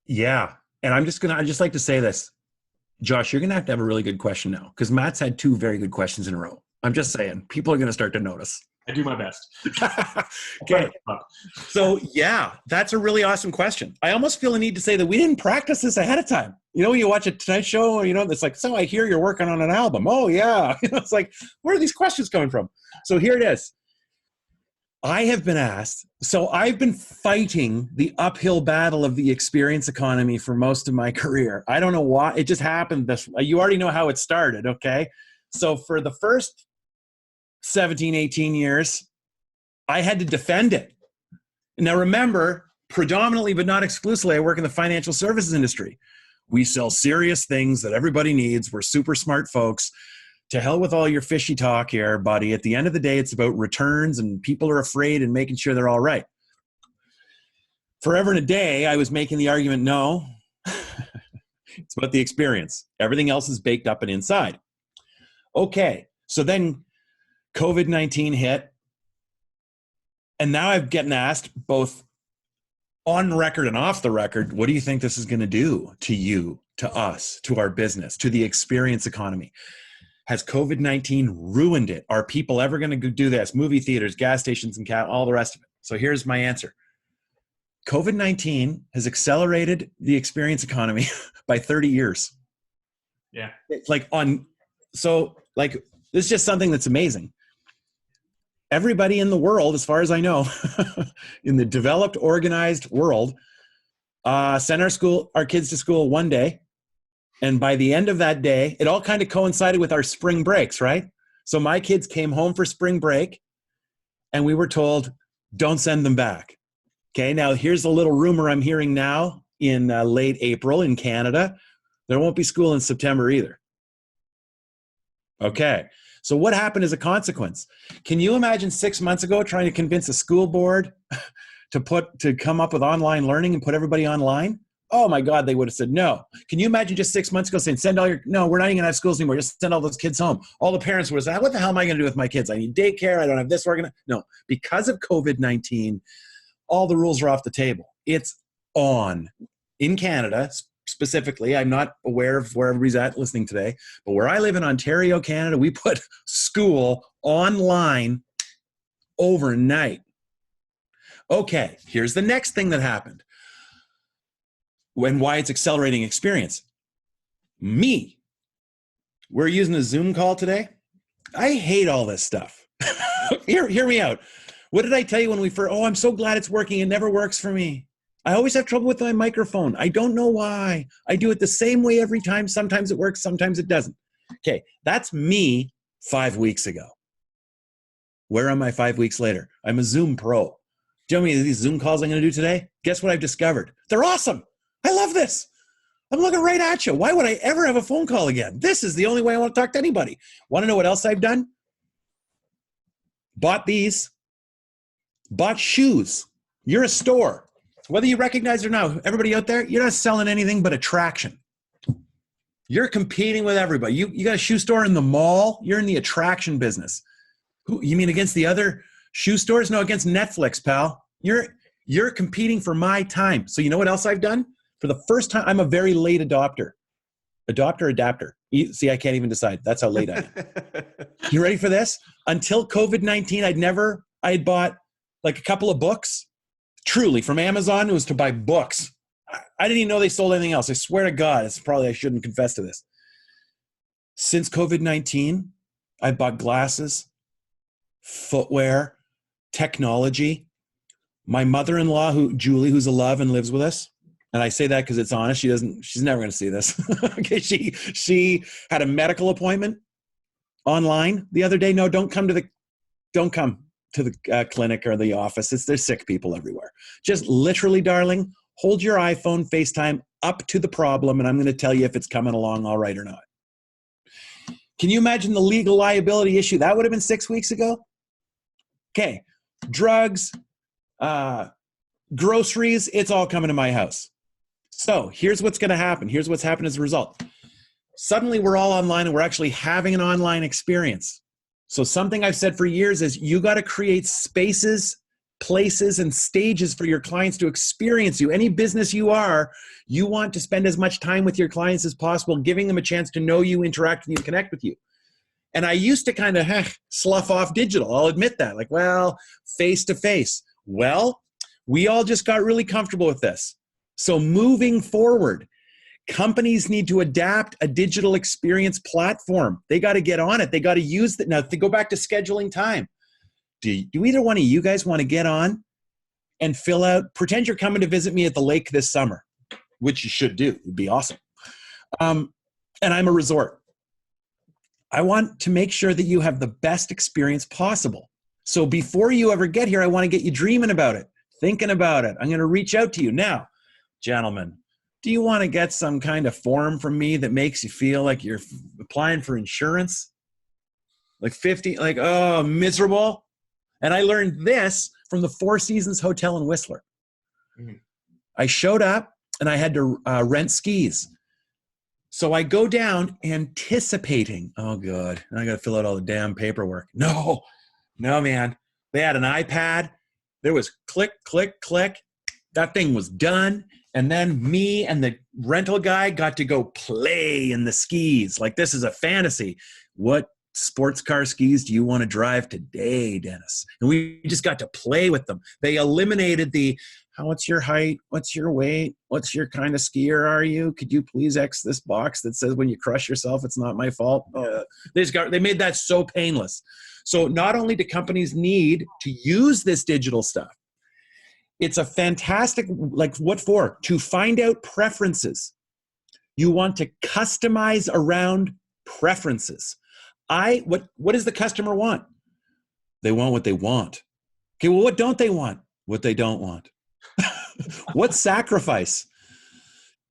Yeah. And I'd just like to say this, Josh, you're going to have a really good question now, because Matt's had 2 very good questions in a row. I'm just saying, people are going to start to notice. I do my best. Okay. So yeah, that's a really awesome question. I almost feel a need to say that we didn't practice this ahead of time. You know, when you watch a Tonight Show, you know, it's like, so I hear you're working on an album. Oh yeah. You know, it's like, where are these questions coming from? So here it is. I have been asked, so I've been fighting the uphill battle of the experience economy for most of my career. I don't know why. It just happened. You already know how it started. Okay. So for the first 17, 18 years, I had to defend it. Now remember, predominantly but not exclusively, I work in the financial services industry. We sell serious things that everybody needs. We're super smart folks. To hell with all your fishy talk here, buddy. At the end of the day, it's about returns, and people are afraid and making sure they're all right. Forever and a day, I was making the argument, no, it's about the experience. Everything else is baked up and inside. Okay, so then COVID-19 hit, and now I'm getting asked both on record and off the record, what do you think this is going to do to you, to us, to our business, to the experience economy? Has COVID-19 ruined it? Are people ever going to do this? Movie theaters, gas stations, and all the rest of it. So here's my answer. COVID-19 has accelerated the experience economy by 30 years. Yeah. It's this is just something that's amazing. Everybody in the world, as far as I know, in the developed, organized world, sent our kids to school one day. And by the end of that day, it all kind of coincided with our spring breaks, right? So my kids came home for spring break, and we were told, don't send them back. Okay, now here's a little rumor I'm hearing now in late April in Canada. There won't be school in September either. Okay, so what happened as a consequence? Can you imagine 6 months ago trying to convince a school board to come up with online learning and put everybody online? Oh my God, they would have said no. Can you imagine just 6 months ago saying, no, we're not even gonna have schools anymore. Just send all those kids home. All the parents would have said, what the hell am I gonna do with my kids? I need daycare. I don't have this organized. No, because of COVID-19, all the rules are off the table. It's on. In Canada, specifically, I'm not aware of where everybody's at listening today, but where I live in Ontario, Canada, we put school online overnight. Okay, here's the next thing that happened. Why it's accelerating experience. We're using a Zoom call today. I hate all this stuff. Hear me out. What did I tell you when we first, I'm so glad it's working. It never works for me. I always have trouble with my microphone. I don't know why. I do it the same way every time. Sometimes it works, sometimes it doesn't. Okay, that's me 5 weeks ago. Where am I 5 weeks later? I'm a Zoom pro. Do you know how many of these Zoom calls I'm going to do today? Guess what I've discovered? They're awesome. I love this. I'm looking right at you. Why would I ever have a phone call again? This is the only way I want to talk to anybody. Want to know what else I've done? Bought these. Bought shoes. You're a store. Whether you recognize it or not, everybody out there, you're not selling anything but attraction. You're competing with everybody. You got a shoe store in the mall. You're in the attraction business. Who, you mean against the other shoe stores? No, against Netflix, pal. You're competing for my time. So you know what else I've done? For the first time, I'm a very late adopter. Adapter. See, I can't even decide. That's how late I am. You ready for this? Until COVID-19, I had bought like a couple of books. Truly, from Amazon, it was to buy books. I didn't even know they sold anything else. I swear to God, I shouldn't confess to this. Since COVID-19, I bought glasses, footwear, technology. My mother-in-law, Julie, who's a love and lives with us, and I say that because it's honest. She's never going to see this. Okay, she had a medical appointment online the other day. No, don't come to the clinic or the office. There's sick people everywhere. Just literally, darling, hold your iPhone FaceTime up to the problem, and I'm going to tell you if it's coming along all right or not. Can you imagine the legal liability issue? That would have been 6 weeks ago. Okay, drugs, groceries, it's all coming to my house. So here's what's going to happen. Here's what's happened as a result. Suddenly we're all online and we're actually having an online experience. So something I've said for years is you got to create spaces, places, and stages for your clients to experience you. Any business you are, you want to spend as much time with your clients as possible, giving them a chance to know you, interact with you, connect with you. And I used to kind of slough off digital. I'll admit that. Like, well, face-to-face. Well, we all just got really comfortable with this. So moving forward, companies need to adapt a digital experience platform. They got to get on it. They got to use that. Now, to go back to scheduling time, do either one of you guys want to get on and pretend you're coming to visit me at the lake this summer, which you should do. It'd be awesome. And I'm a resort. I want to make sure that you have the best experience possible. So before you ever get here, I want to get you dreaming about it, thinking about it. I'm going to reach out to you. Now, gentlemen, do you want to get some kind of form from me that makes you feel like you're applying for insurance? Oh, miserable. And I learned this from the Four Seasons Hotel in Whistler. Mm-hmm. I showed up and I had to rent skis. So I go down anticipating, oh God, I got to fill out all the damn paperwork. No, man. They had an iPad. There was click, click, click. That thing was done. And then me and the rental guy got to go play in the skis. Like, this is a fantasy. What sports car skis do you want to drive today, Dennis? And we just got to play with them. They eliminated what's your height? What's your weight? What's your kind of skier are you? Could you please X this box that says when you crush yourself, it's not my fault? They made that so painless. So not only do companies need to use this digital stuff, it's a fantastic, what for? To find out preferences. You want to customize around preferences. What does the customer want? They want what they want. Okay, well, what don't they want? What they don't want. What sacrifice?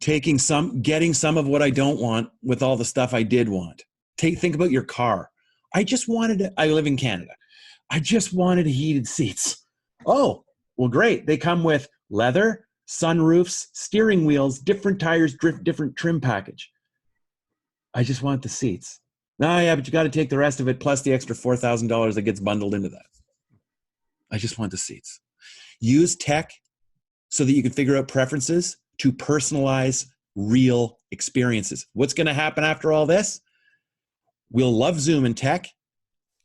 Getting some of what I don't want with all the stuff I did want. Think about your car. I live in Canada. I just wanted heated seats. Oh, well, great. They come with leather, sunroofs, steering wheels, different tires, different trim package. I just want the seats. Oh, yeah, but you got to take the rest of it plus the extra $4,000 that gets bundled into that. I just want the seats. Use tech so that you can figure out preferences to personalize real experiences. What's going to happen after all this? We'll love Zoom and tech.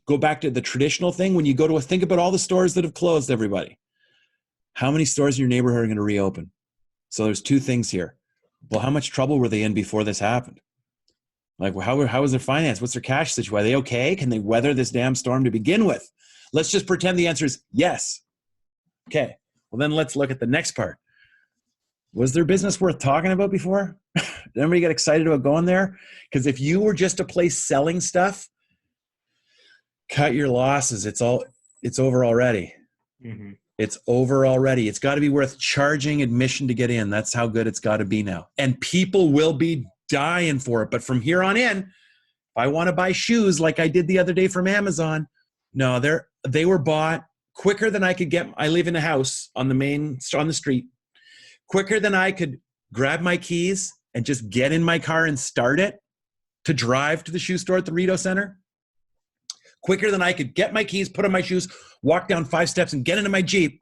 Go back to the traditional thing. When you go think about all the stores that have closed, everybody. How many stores in your neighborhood are going to reopen? So there's two things here. Well, how much trouble were they in before this happened? Like, how was their finance? What's their cash situation? Are they okay? Can they weather this damn storm to begin with? Let's just pretend the answer is yes. Okay. Well, then let's look at the next part. Was their business worth talking about before? Did anybody get excited about going there? Because if you were just a place selling stuff, cut your losses. It's over already. Mm-hmm. It's over already. It's got to be worth charging admission to get in. That's how good it's got to be now. And people will be dying for it. But from here on in, if I want to buy shoes like I did the other day from Amazon, no, they were bought quicker than I could get. I live in a house on the street. Quicker than I could grab my keys and just get in my car and start it to drive to the shoe store at the Rideau Center. Quicker than I could get my keys, put on my shoes, walk down 5 steps and get into my Jeep.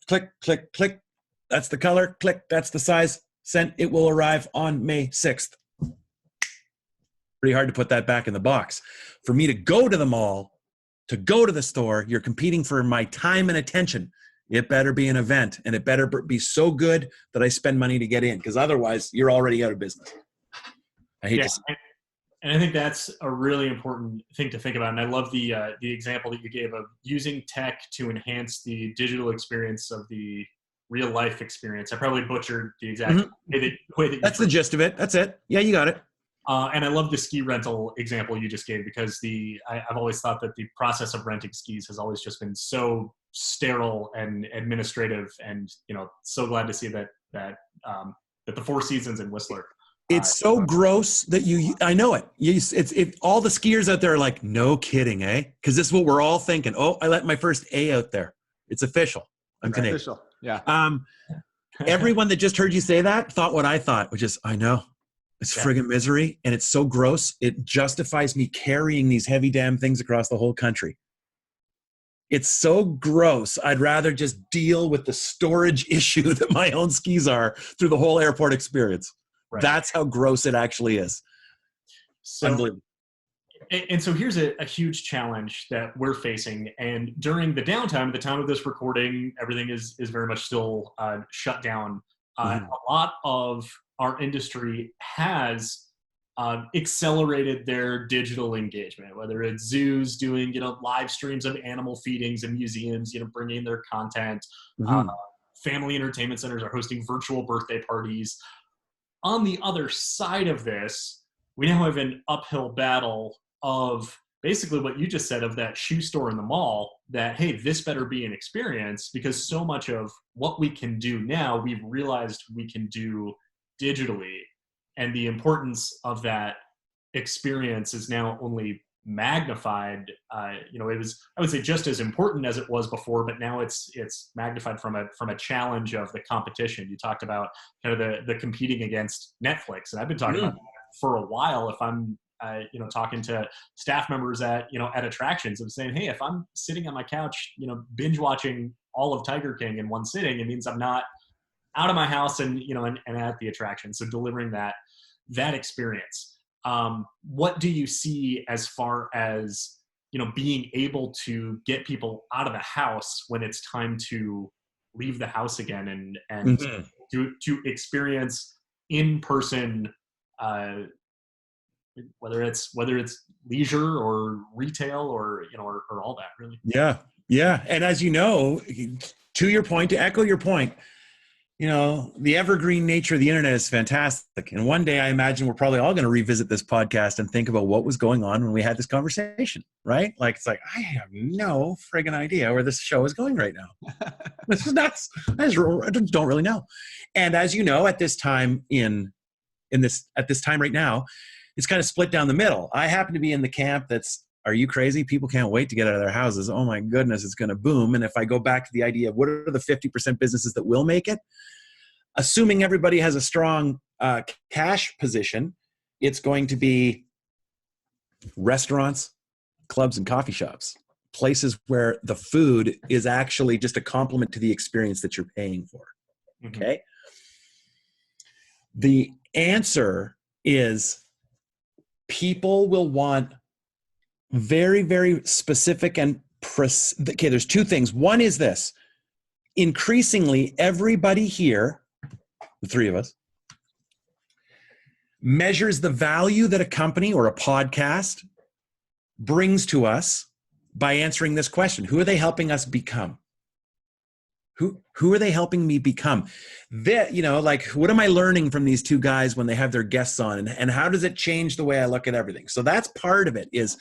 Click, click, click. That's the color. Click. That's the size. Sent. It will arrive on May 6th. Pretty hard to put that back in the box. For me to go to the mall, to go to the store, you're competing for my time and attention. It better be an event, and it better be so good that I spend money to get in, because otherwise you're already out of business. I hate to say it. And I think that's a really important thing to think about. And I love the example that you gave of using tech to enhance the digital experience of the real life experience. I probably butchered the exact way that That's the gist of it. That's it. Yeah, you got it. And I love the ski rental example you just gave, because I've always thought that the process of renting skis has always just been so sterile and administrative, and so glad to see that the Four Seasons in Whistler. It's so gross that I know it. All the skiers out there are like, no kidding, eh? Because this is what we're all thinking. Oh, I let my first A out there. It's official. I'm Canadian. Official. Yeah. Everyone that just heard you say that thought what I thought, which is, I know. It's friggin' misery, and it's so gross. It justifies me carrying these heavy damn things across the whole country. It's so gross. I'd rather just deal with the storage issue that my own skis are through the whole airport experience. Right. That's how gross it actually is. So, unbelievable. And so here's a huge challenge that we're facing. And during the downtime, at the time of this recording, everything is very much still shut down. A lot of our industry has accelerated their digital engagement, whether it's zoos doing live streams of animal feedings and museums bringing their content. Family entertainment centers are hosting virtual birthday parties. On the other side of this, we now have an uphill battle of basically what you just said, of that shoe store in the mall, that, hey, this better be an experience, because so much of what we can do now, we've realized we can do digitally. And the importance of that experience is now only magnified. It was, I would say, just as important as it was before, but now it's magnified from a challenge of the competition. You talked about kind of the competing against Netflix, and I've been talking about that for a while. If I'm talking to staff members at attractions, I'm saying, hey, if I'm sitting on my couch, binge watching all of Tiger King in one sitting, it means I'm not out of my house and at the attraction. So delivering that experience. What do you see as far as, being able to get people out of the house when it's time to leave the house again and to experience in-person, whether it's leisure or retail or all that, really? Yeah. And as you know, to your point, to echo your point, the evergreen nature of the internet is fantastic. And one day I imagine we're probably all going to revisit this podcast and think about what was going on when we had this conversation, right? Like, it's like, I have no friggin' idea where this show is going right now. This is nuts. I don't really know. And as you know, at this time at this time right now, it's kind of split down the middle. I happen to be in the camp that's, are you crazy? People can't wait to get out of their houses. Oh my goodness, it's going to boom. And if I go back to the idea of what are the 50% businesses that will make it, assuming everybody has a strong cash position, it's going to be restaurants, clubs, and coffee shops, places where the food is actually just a complement to the experience that you're paying for. Okay. The answer is people will want very, very specific and okay, there's two things. One is this. Increasingly, everybody here, the three of us, measures the value that a company or a podcast brings to us by answering this question. Who are they helping us become? Who are they helping me become? What am I learning from these two guys when they have their guests on? And how does it change the way I look at everything? So that's part of it, is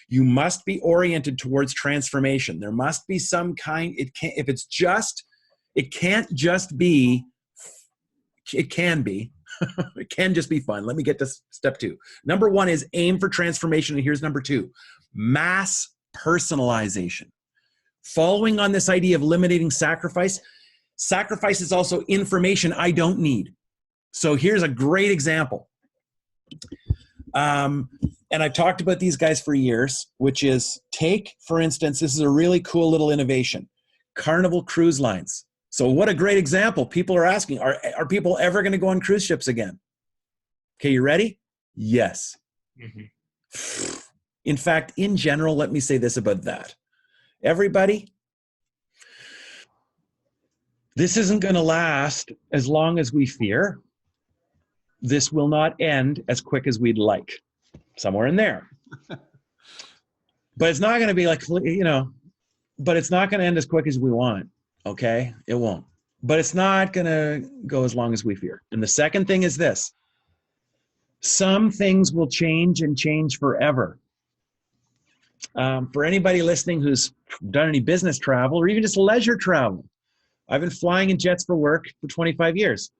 you must be oriented towards transformation. There must be some kind, it can be, it can just be fun. Let me get to step two. Number one is aim for transformation. And here's number two, mass personalization. Following on this idea of eliminating sacrifice is also information I don't need. So here's a great example. And I've talked about these guys for years, which is take, for instance, this is a really cool little innovation, Carnival Cruise Lines. So what a great example. People are asking, are people ever going to go on cruise ships again? Okay, you ready? Yes. In fact, in general, let me say this about that. Everybody, This isn't going to last as long as we fear. This will not end as quick as we'd like. Somewhere in there. But it's not going to be like, but it's not going to end as quick as we want. Okay? It won't. But it's not going to go as long as we fear. And the second thing is this. Some things will change and change forever. For anybody listening who's done any business travel or even just leisure travel, I've been flying in jets for work for 25 years.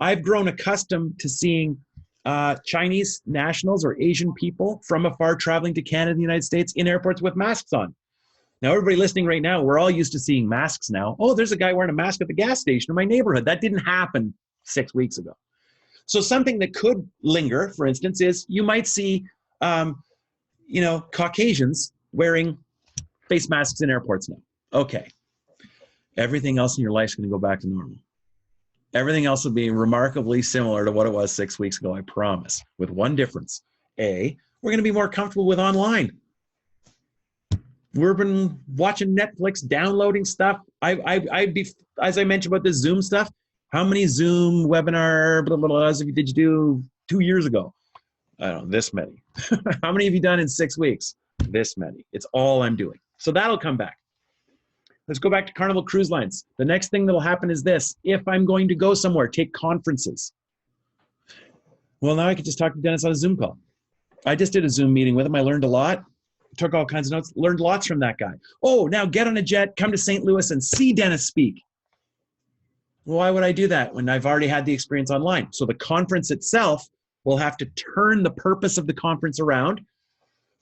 I've grown accustomed to seeing Chinese nationals or Asian people from afar traveling to Canada and the United States in airports with masks on. Now, everybody listening right now, we're all used to seeing masks now. Oh, there's a guy wearing a mask at the gas station in my neighborhood. That didn't happen 6 weeks ago. So something that could linger, for instance, is you might see, Caucasians wearing face masks in airports now. Okay. Everything else in your life is going to go back to normal. Everything else will be remarkably similar to what it was 6 weeks ago, I promise, with one difference. A, we're going to be more comfortable with online. We've been watching Netflix, downloading stuff. I'd be, as I mentioned about this Zoom stuff, how many Zoom webinar did you do 2 years ago? I don't know, this many. How many have you done in 6 weeks? This many. It's all I'm doing. So that'll come back. Let's go back to Carnival Cruise Lines. The next thing that'll happen is this. If I'm going to go somewhere, take conferences. Well, now I can just talk to Dennis on a Zoom call. I just did a Zoom meeting with him. I learned a lot. Took all kinds of notes. Learned lots from that guy. Oh, now get on a jet, come to St. Louis and see Dennis speak. Well, why would I do that when I've already had the experience online? So the conference itself will have to turn the purpose of the conference around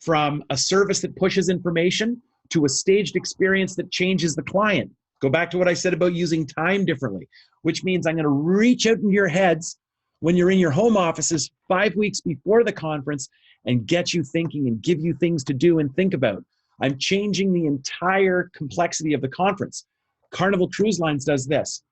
from a service that pushes information to a staged experience that changes the client. Go back to what I said about using time differently, which means I'm going to reach out into your heads when you're in your home offices 5 weeks before the conference and get you thinking and give you things to do and think about. I'm changing the entire complexity of the conference. Carnival Cruise Lines does this.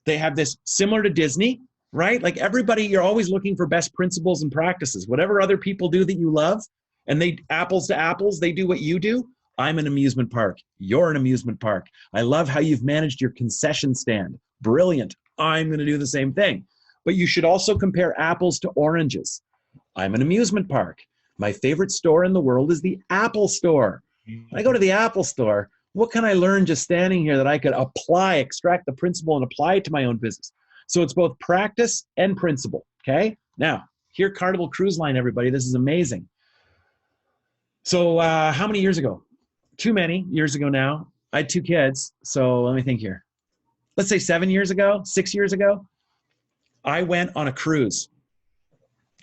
They have this similar to Disney, right? Like everybody, you're always looking for best principles and practices. Whatever other people do that you love, and they apples to apples, they do what you do. I'm an amusement park. You're an amusement park. I love how you've managed your concession stand. Brilliant. I'm going to do the same thing. But you should also compare apples to oranges. I'm an amusement park. My favorite store in the world is the Apple Store. When I go to the Apple Store, what can I learn just standing here that I could apply, extract the principle and apply it to my own business? So it's both practice and principle, okay? Now, here Carnival Cruise Line, everybody. This is amazing. So how many years ago? Too many years ago now. I had 2 kids. So let me think here. Let's say 7 years ago, 6 years ago, I went on a cruise,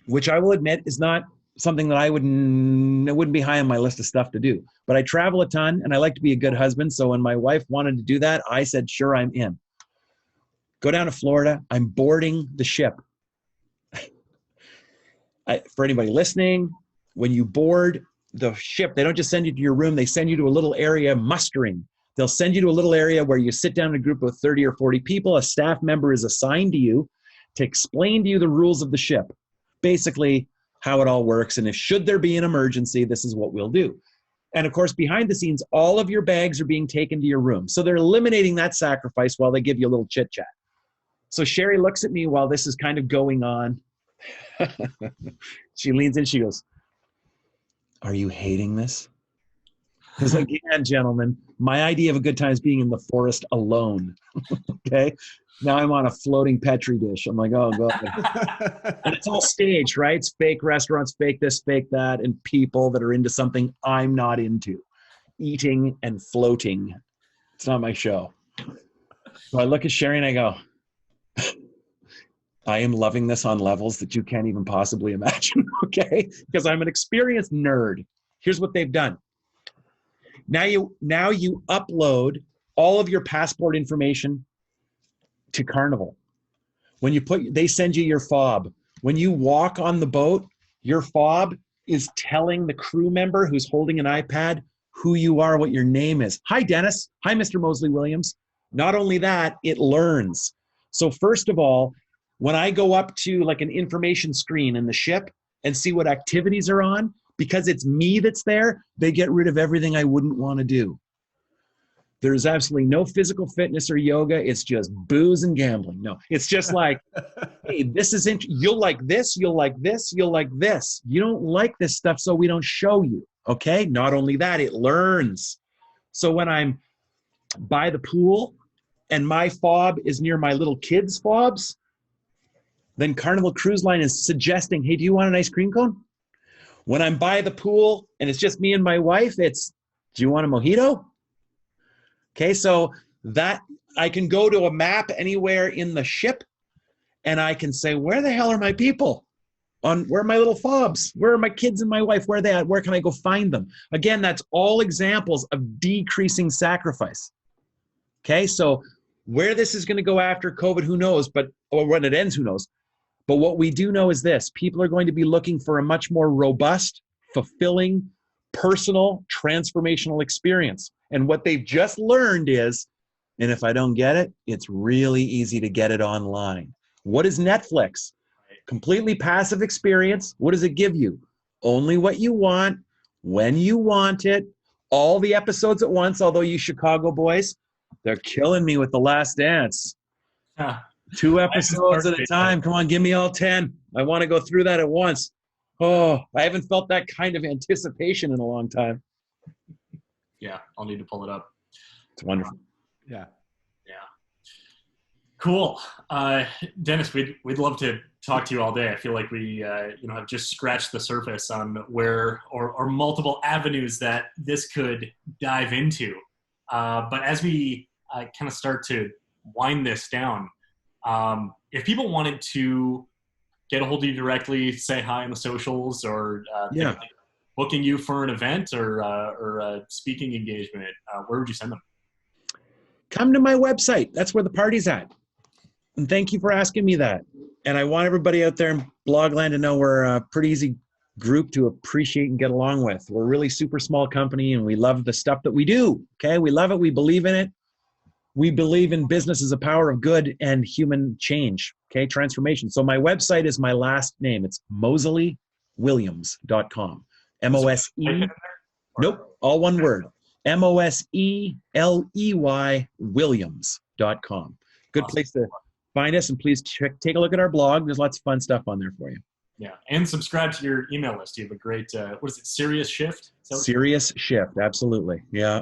which I will admit is not something that it wouldn't be high on my list of stuff to do. But I travel a ton and I like to be a good husband. So when my wife wanted to do that, I said, sure, I'm in. Go down to Florida. I'm boarding the ship. For anybody listening, when you board the ship, they don't just send you to your room. They send you to a little area mustering. They'll send you to a little area where you sit down in a group of 30 or 40 people. A staff member is assigned to you to explain to you the rules of the ship, basically how it all works. And if should there be an emergency, this is what we'll do. And of course, behind the scenes, all of your bags are being taken to your room. So they're eliminating that sacrifice while they give you a little chit chat. So Sherry looks at me while this is kind of going on. She leans in, she goes, are you hating this? I was like, yeah, gentlemen, my idea of a good time is being in the forest alone. Okay. Now I'm on a floating Petri dish. I'm like, oh, God. And it's all staged, right? It's fake restaurants, fake this, fake that, and people that are into something I'm not into. Eating and floating. It's not my show. So I look at Sherry and I go, I am loving this on levels that you can't even possibly imagine, okay? Because I'm an experienced nerd. Here's what they've done. Now you upload all of your passport information to Carnival. When they send you your fob. When you walk on the boat, your fob is telling the crew member who's holding an iPad who you are, what your name is. Hi, Dennis. Hi, Mr. Moseley-Williams. Not only that, it learns. So first of all, when I go up to like an information screen in the ship and see what activities are on, because it's me that's there, they get rid of everything I wouldn't want to do. There's absolutely no physical fitness or yoga. It's just booze and gambling. No, it's just like, hey, this is you'll like this, you'll like this, you'll like this. You don't like this stuff, so we don't show you. Okay. Not only that, it learns. So when I'm by the pool and my fob is near my little kids' fobs, then Carnival Cruise Line is suggesting, hey, do you want an ice cream cone? When I'm by the pool and it's just me and my wife, it's, do you want a mojito? Okay, so that I can go to a map anywhere in the ship and I can say, where the hell are my people? Where are my little fobs? Where are my kids and my wife? Where are they at? Where can I go find them? Again, that's all examples of decreasing sacrifice. Okay, so where this is going to go after COVID, who knows? Or when it ends, who knows? But what we do know is this: people are going to be looking for a much more robust, fulfilling, personal, transformational experience. And what they've just learned is, and if I don't get it, it's really easy to get it online. What is Netflix? Completely passive experience. What does it give you? Only what you want, when you want it, all the episodes at once, although you Chicago boys, they're killing me with The Last Dance. 2 episodes at a time. Come on, give me all 10. I want to go through that at once. Oh, I haven't felt that kind of anticipation in a long time. Yeah, I'll need to pull it up. It's wonderful. Yeah. Cool. Dennis, we'd love to talk to you all day. I feel like we have just scratched the surface on where or multiple avenues that this could dive into. But as we kind of start to wind this down, if people wanted to get a hold of you directly, say hi on the socials, or booking you for an event or a speaking engagement, where would you send them? Come to my website. That's where the party's at. And thank you for asking me that. And I want everybody out there in Blogland to know we're a pretty easy group to appreciate and get along with. We're a really super small company and we love the stuff that we do. Okay. We love it. We believe in it. We believe in business as a power of good and human change. Okay. Transformation. So my website is my last name. It's Moseley-Williams.com. M-O-S-E. Nope. All one word. M-O-S-E-L-E-Y Williams.com. Good place to find us, and please take a look at our blog. There's lots of fun stuff on there for you. Yeah, and subscribe to your email list. You have a great, what is it, Serious Shift? Serious Shift, absolutely. Yeah,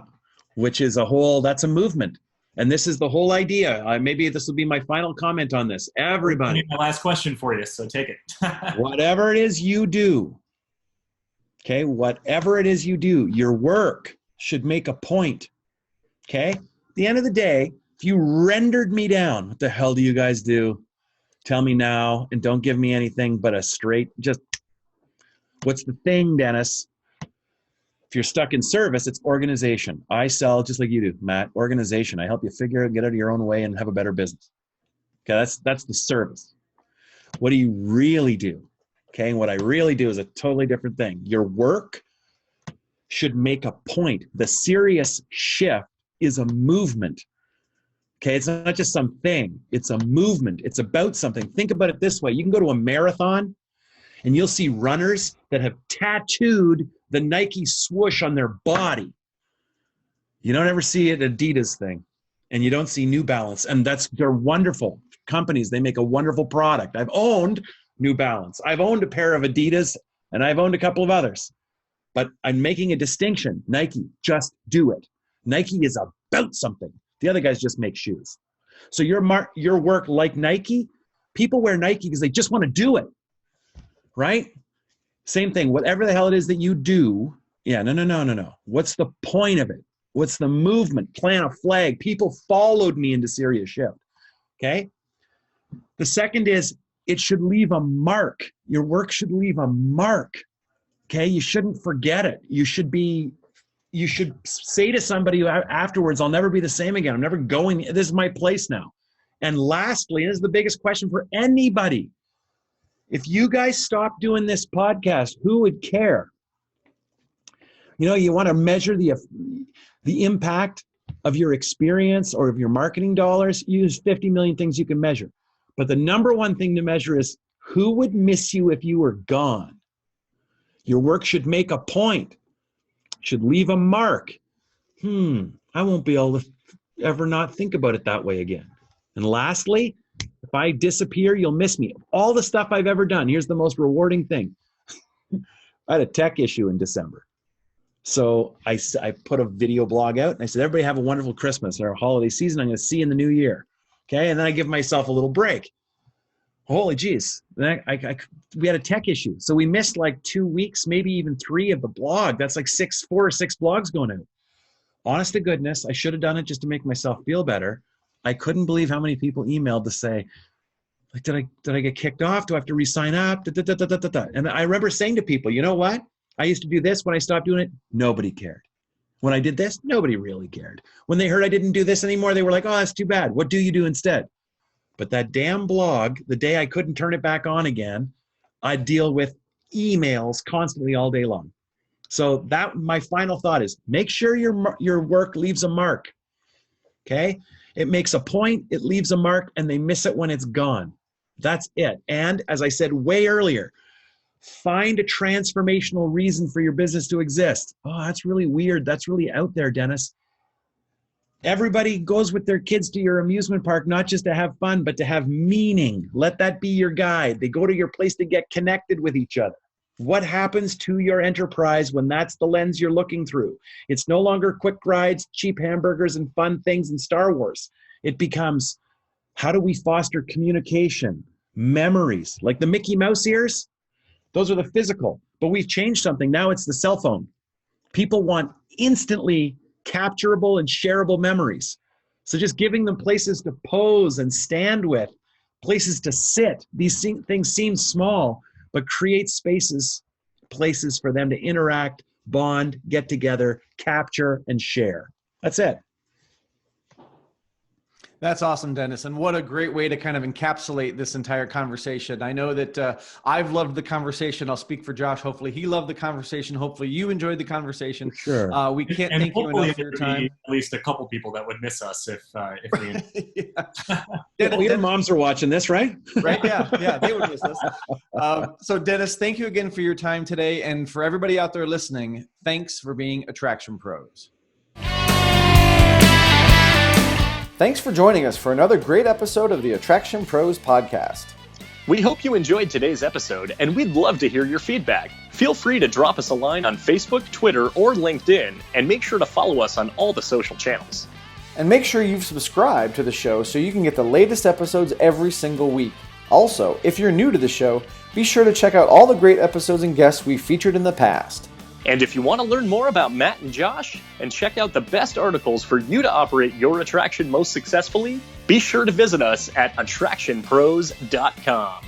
which is that's a movement. And this is the whole idea. Maybe this will be my final comment on this. Everybody. I need my last question for you, so take it. Whatever it is you do, okay, whatever it is you do, your work should make a point, okay? At the end of the day, if you rendered me down, what the hell do you guys do? Tell me now, and don't give me anything but a straight, what's the thing, Dennis? If you're stuck in service, it's organization. I sell just like you do, Matt, organization. I help you figure it, get out of your own way, and have a better business. Okay, that's the service. What do you really do? Okay, and what I really do is a totally different thing. Your work should make a point. The Serious Shift is a movement. Okay, it's not just something. It's a movement. It's about something. Think about it this way. You can go to a marathon and you'll see runners that have tattooed the Nike swoosh on their body. You don't ever see an Adidas thing, and you don't see New Balance. And they're wonderful companies. They make a wonderful product. I've owned New Balance. I've owned a pair of Adidas, and I've owned a couple of others. But I'm making a distinction. Nike, just do it. Nike is about something. The other guys just make shoes. So your work, like Nike, people wear Nike because they just want to do it, right? Same thing. Whatever the hell it is that you do, no. What's the point of it? What's the movement? Plant a flag. People followed me into Serious Shift, okay? The second is it should leave a mark. Your work should leave a mark, okay? You shouldn't forget it. You should say to somebody afterwards, I'll never be the same again. I'm never going. This is my place now. And lastly, this is the biggest question for anybody. If you guys stop doing this podcast, who would care? You want to measure the impact of your experience or of your marketing dollars. Use 50 million things you can measure. But the number one thing to measure is who would miss you if you were gone. Your work should make a point. Should leave a mark. I won't be able to ever not think about it that way again. And lastly, if I disappear, you'll miss me. All the stuff I've ever done, here's the most rewarding thing. I had a tech issue in December. So I put a video blog out and I said, everybody have a wonderful Christmas or holiday season. I'm going to see you in the new year. Okay. And then I give myself a little break. Holy geez. Then we had a tech issue. So we missed like 2 weeks, maybe even 3 of the blog. That's like 4 or 6 blogs going out. Honest to goodness, I should have done it just to make myself feel better. I couldn't believe how many people emailed to say, like, did I get kicked off? Do I have to re-sign up? And I remember saying to people, you know what? I used to do this. When I stopped doing it, nobody cared. When I did this, nobody really cared. When they heard I didn't do this anymore, they were like, oh, that's too bad. What do you do instead? But that damn blog, the day I couldn't turn it back on again, I'd deal with emails constantly all day long. So that my final thought is make sure your work leaves a mark. Okay? It makes a point, it leaves a mark, and they miss it when it's gone. That's it. And as I said way earlier, find a transformational reason for your business to exist. Oh, that's really weird. That's really out there, Dennis. Everybody goes with their kids to your amusement park, not just to have fun, but to have meaning. Let that be your guide. They go to your place to get connected with each other. What happens to your enterprise when that's the lens you're looking through? It's no longer quick rides, cheap hamburgers, and fun things in Star Wars. It becomes, how do we foster communication, memories? Like the Mickey Mouse ears, those are the physical. But we've changed something. Now it's the cell phone. People want instantly capturable and shareable memories. So just giving them places to pose and stand with, places to sit. These things seem small, but create spaces, places for them to interact, bond, get together, capture, and share. That's it. That's awesome, Dennis. And what a great way to kind of encapsulate this entire conversation. I know that I've loved the conversation. I'll speak for Josh. Hopefully he loved the conversation. Hopefully you enjoyed the conversation. Sure. We can't thank you enough for your time. At least a couple people that would miss us if we. Well, your moms are watching this, right? Right. Yeah. They would miss us. So Dennis, thank you again for your time today. And for everybody out there listening, thanks for being Attraction Pros. Thanks for joining us for another great episode of the Attraction Pros podcast. We hope you enjoyed today's episode, and we'd love to hear your feedback. Feel free to drop us a line on Facebook, Twitter, or LinkedIn, and make sure to follow us on all the social channels. And make sure you've subscribed to the show so you can get the latest episodes every single week. Also, if you're new to the show, be sure to check out all the great episodes and guests we've featured in the past. And if you want to learn more about Matt and Josh and check out the best articles for you to operate your attraction most successfully, be sure to visit us at attractionpros.com.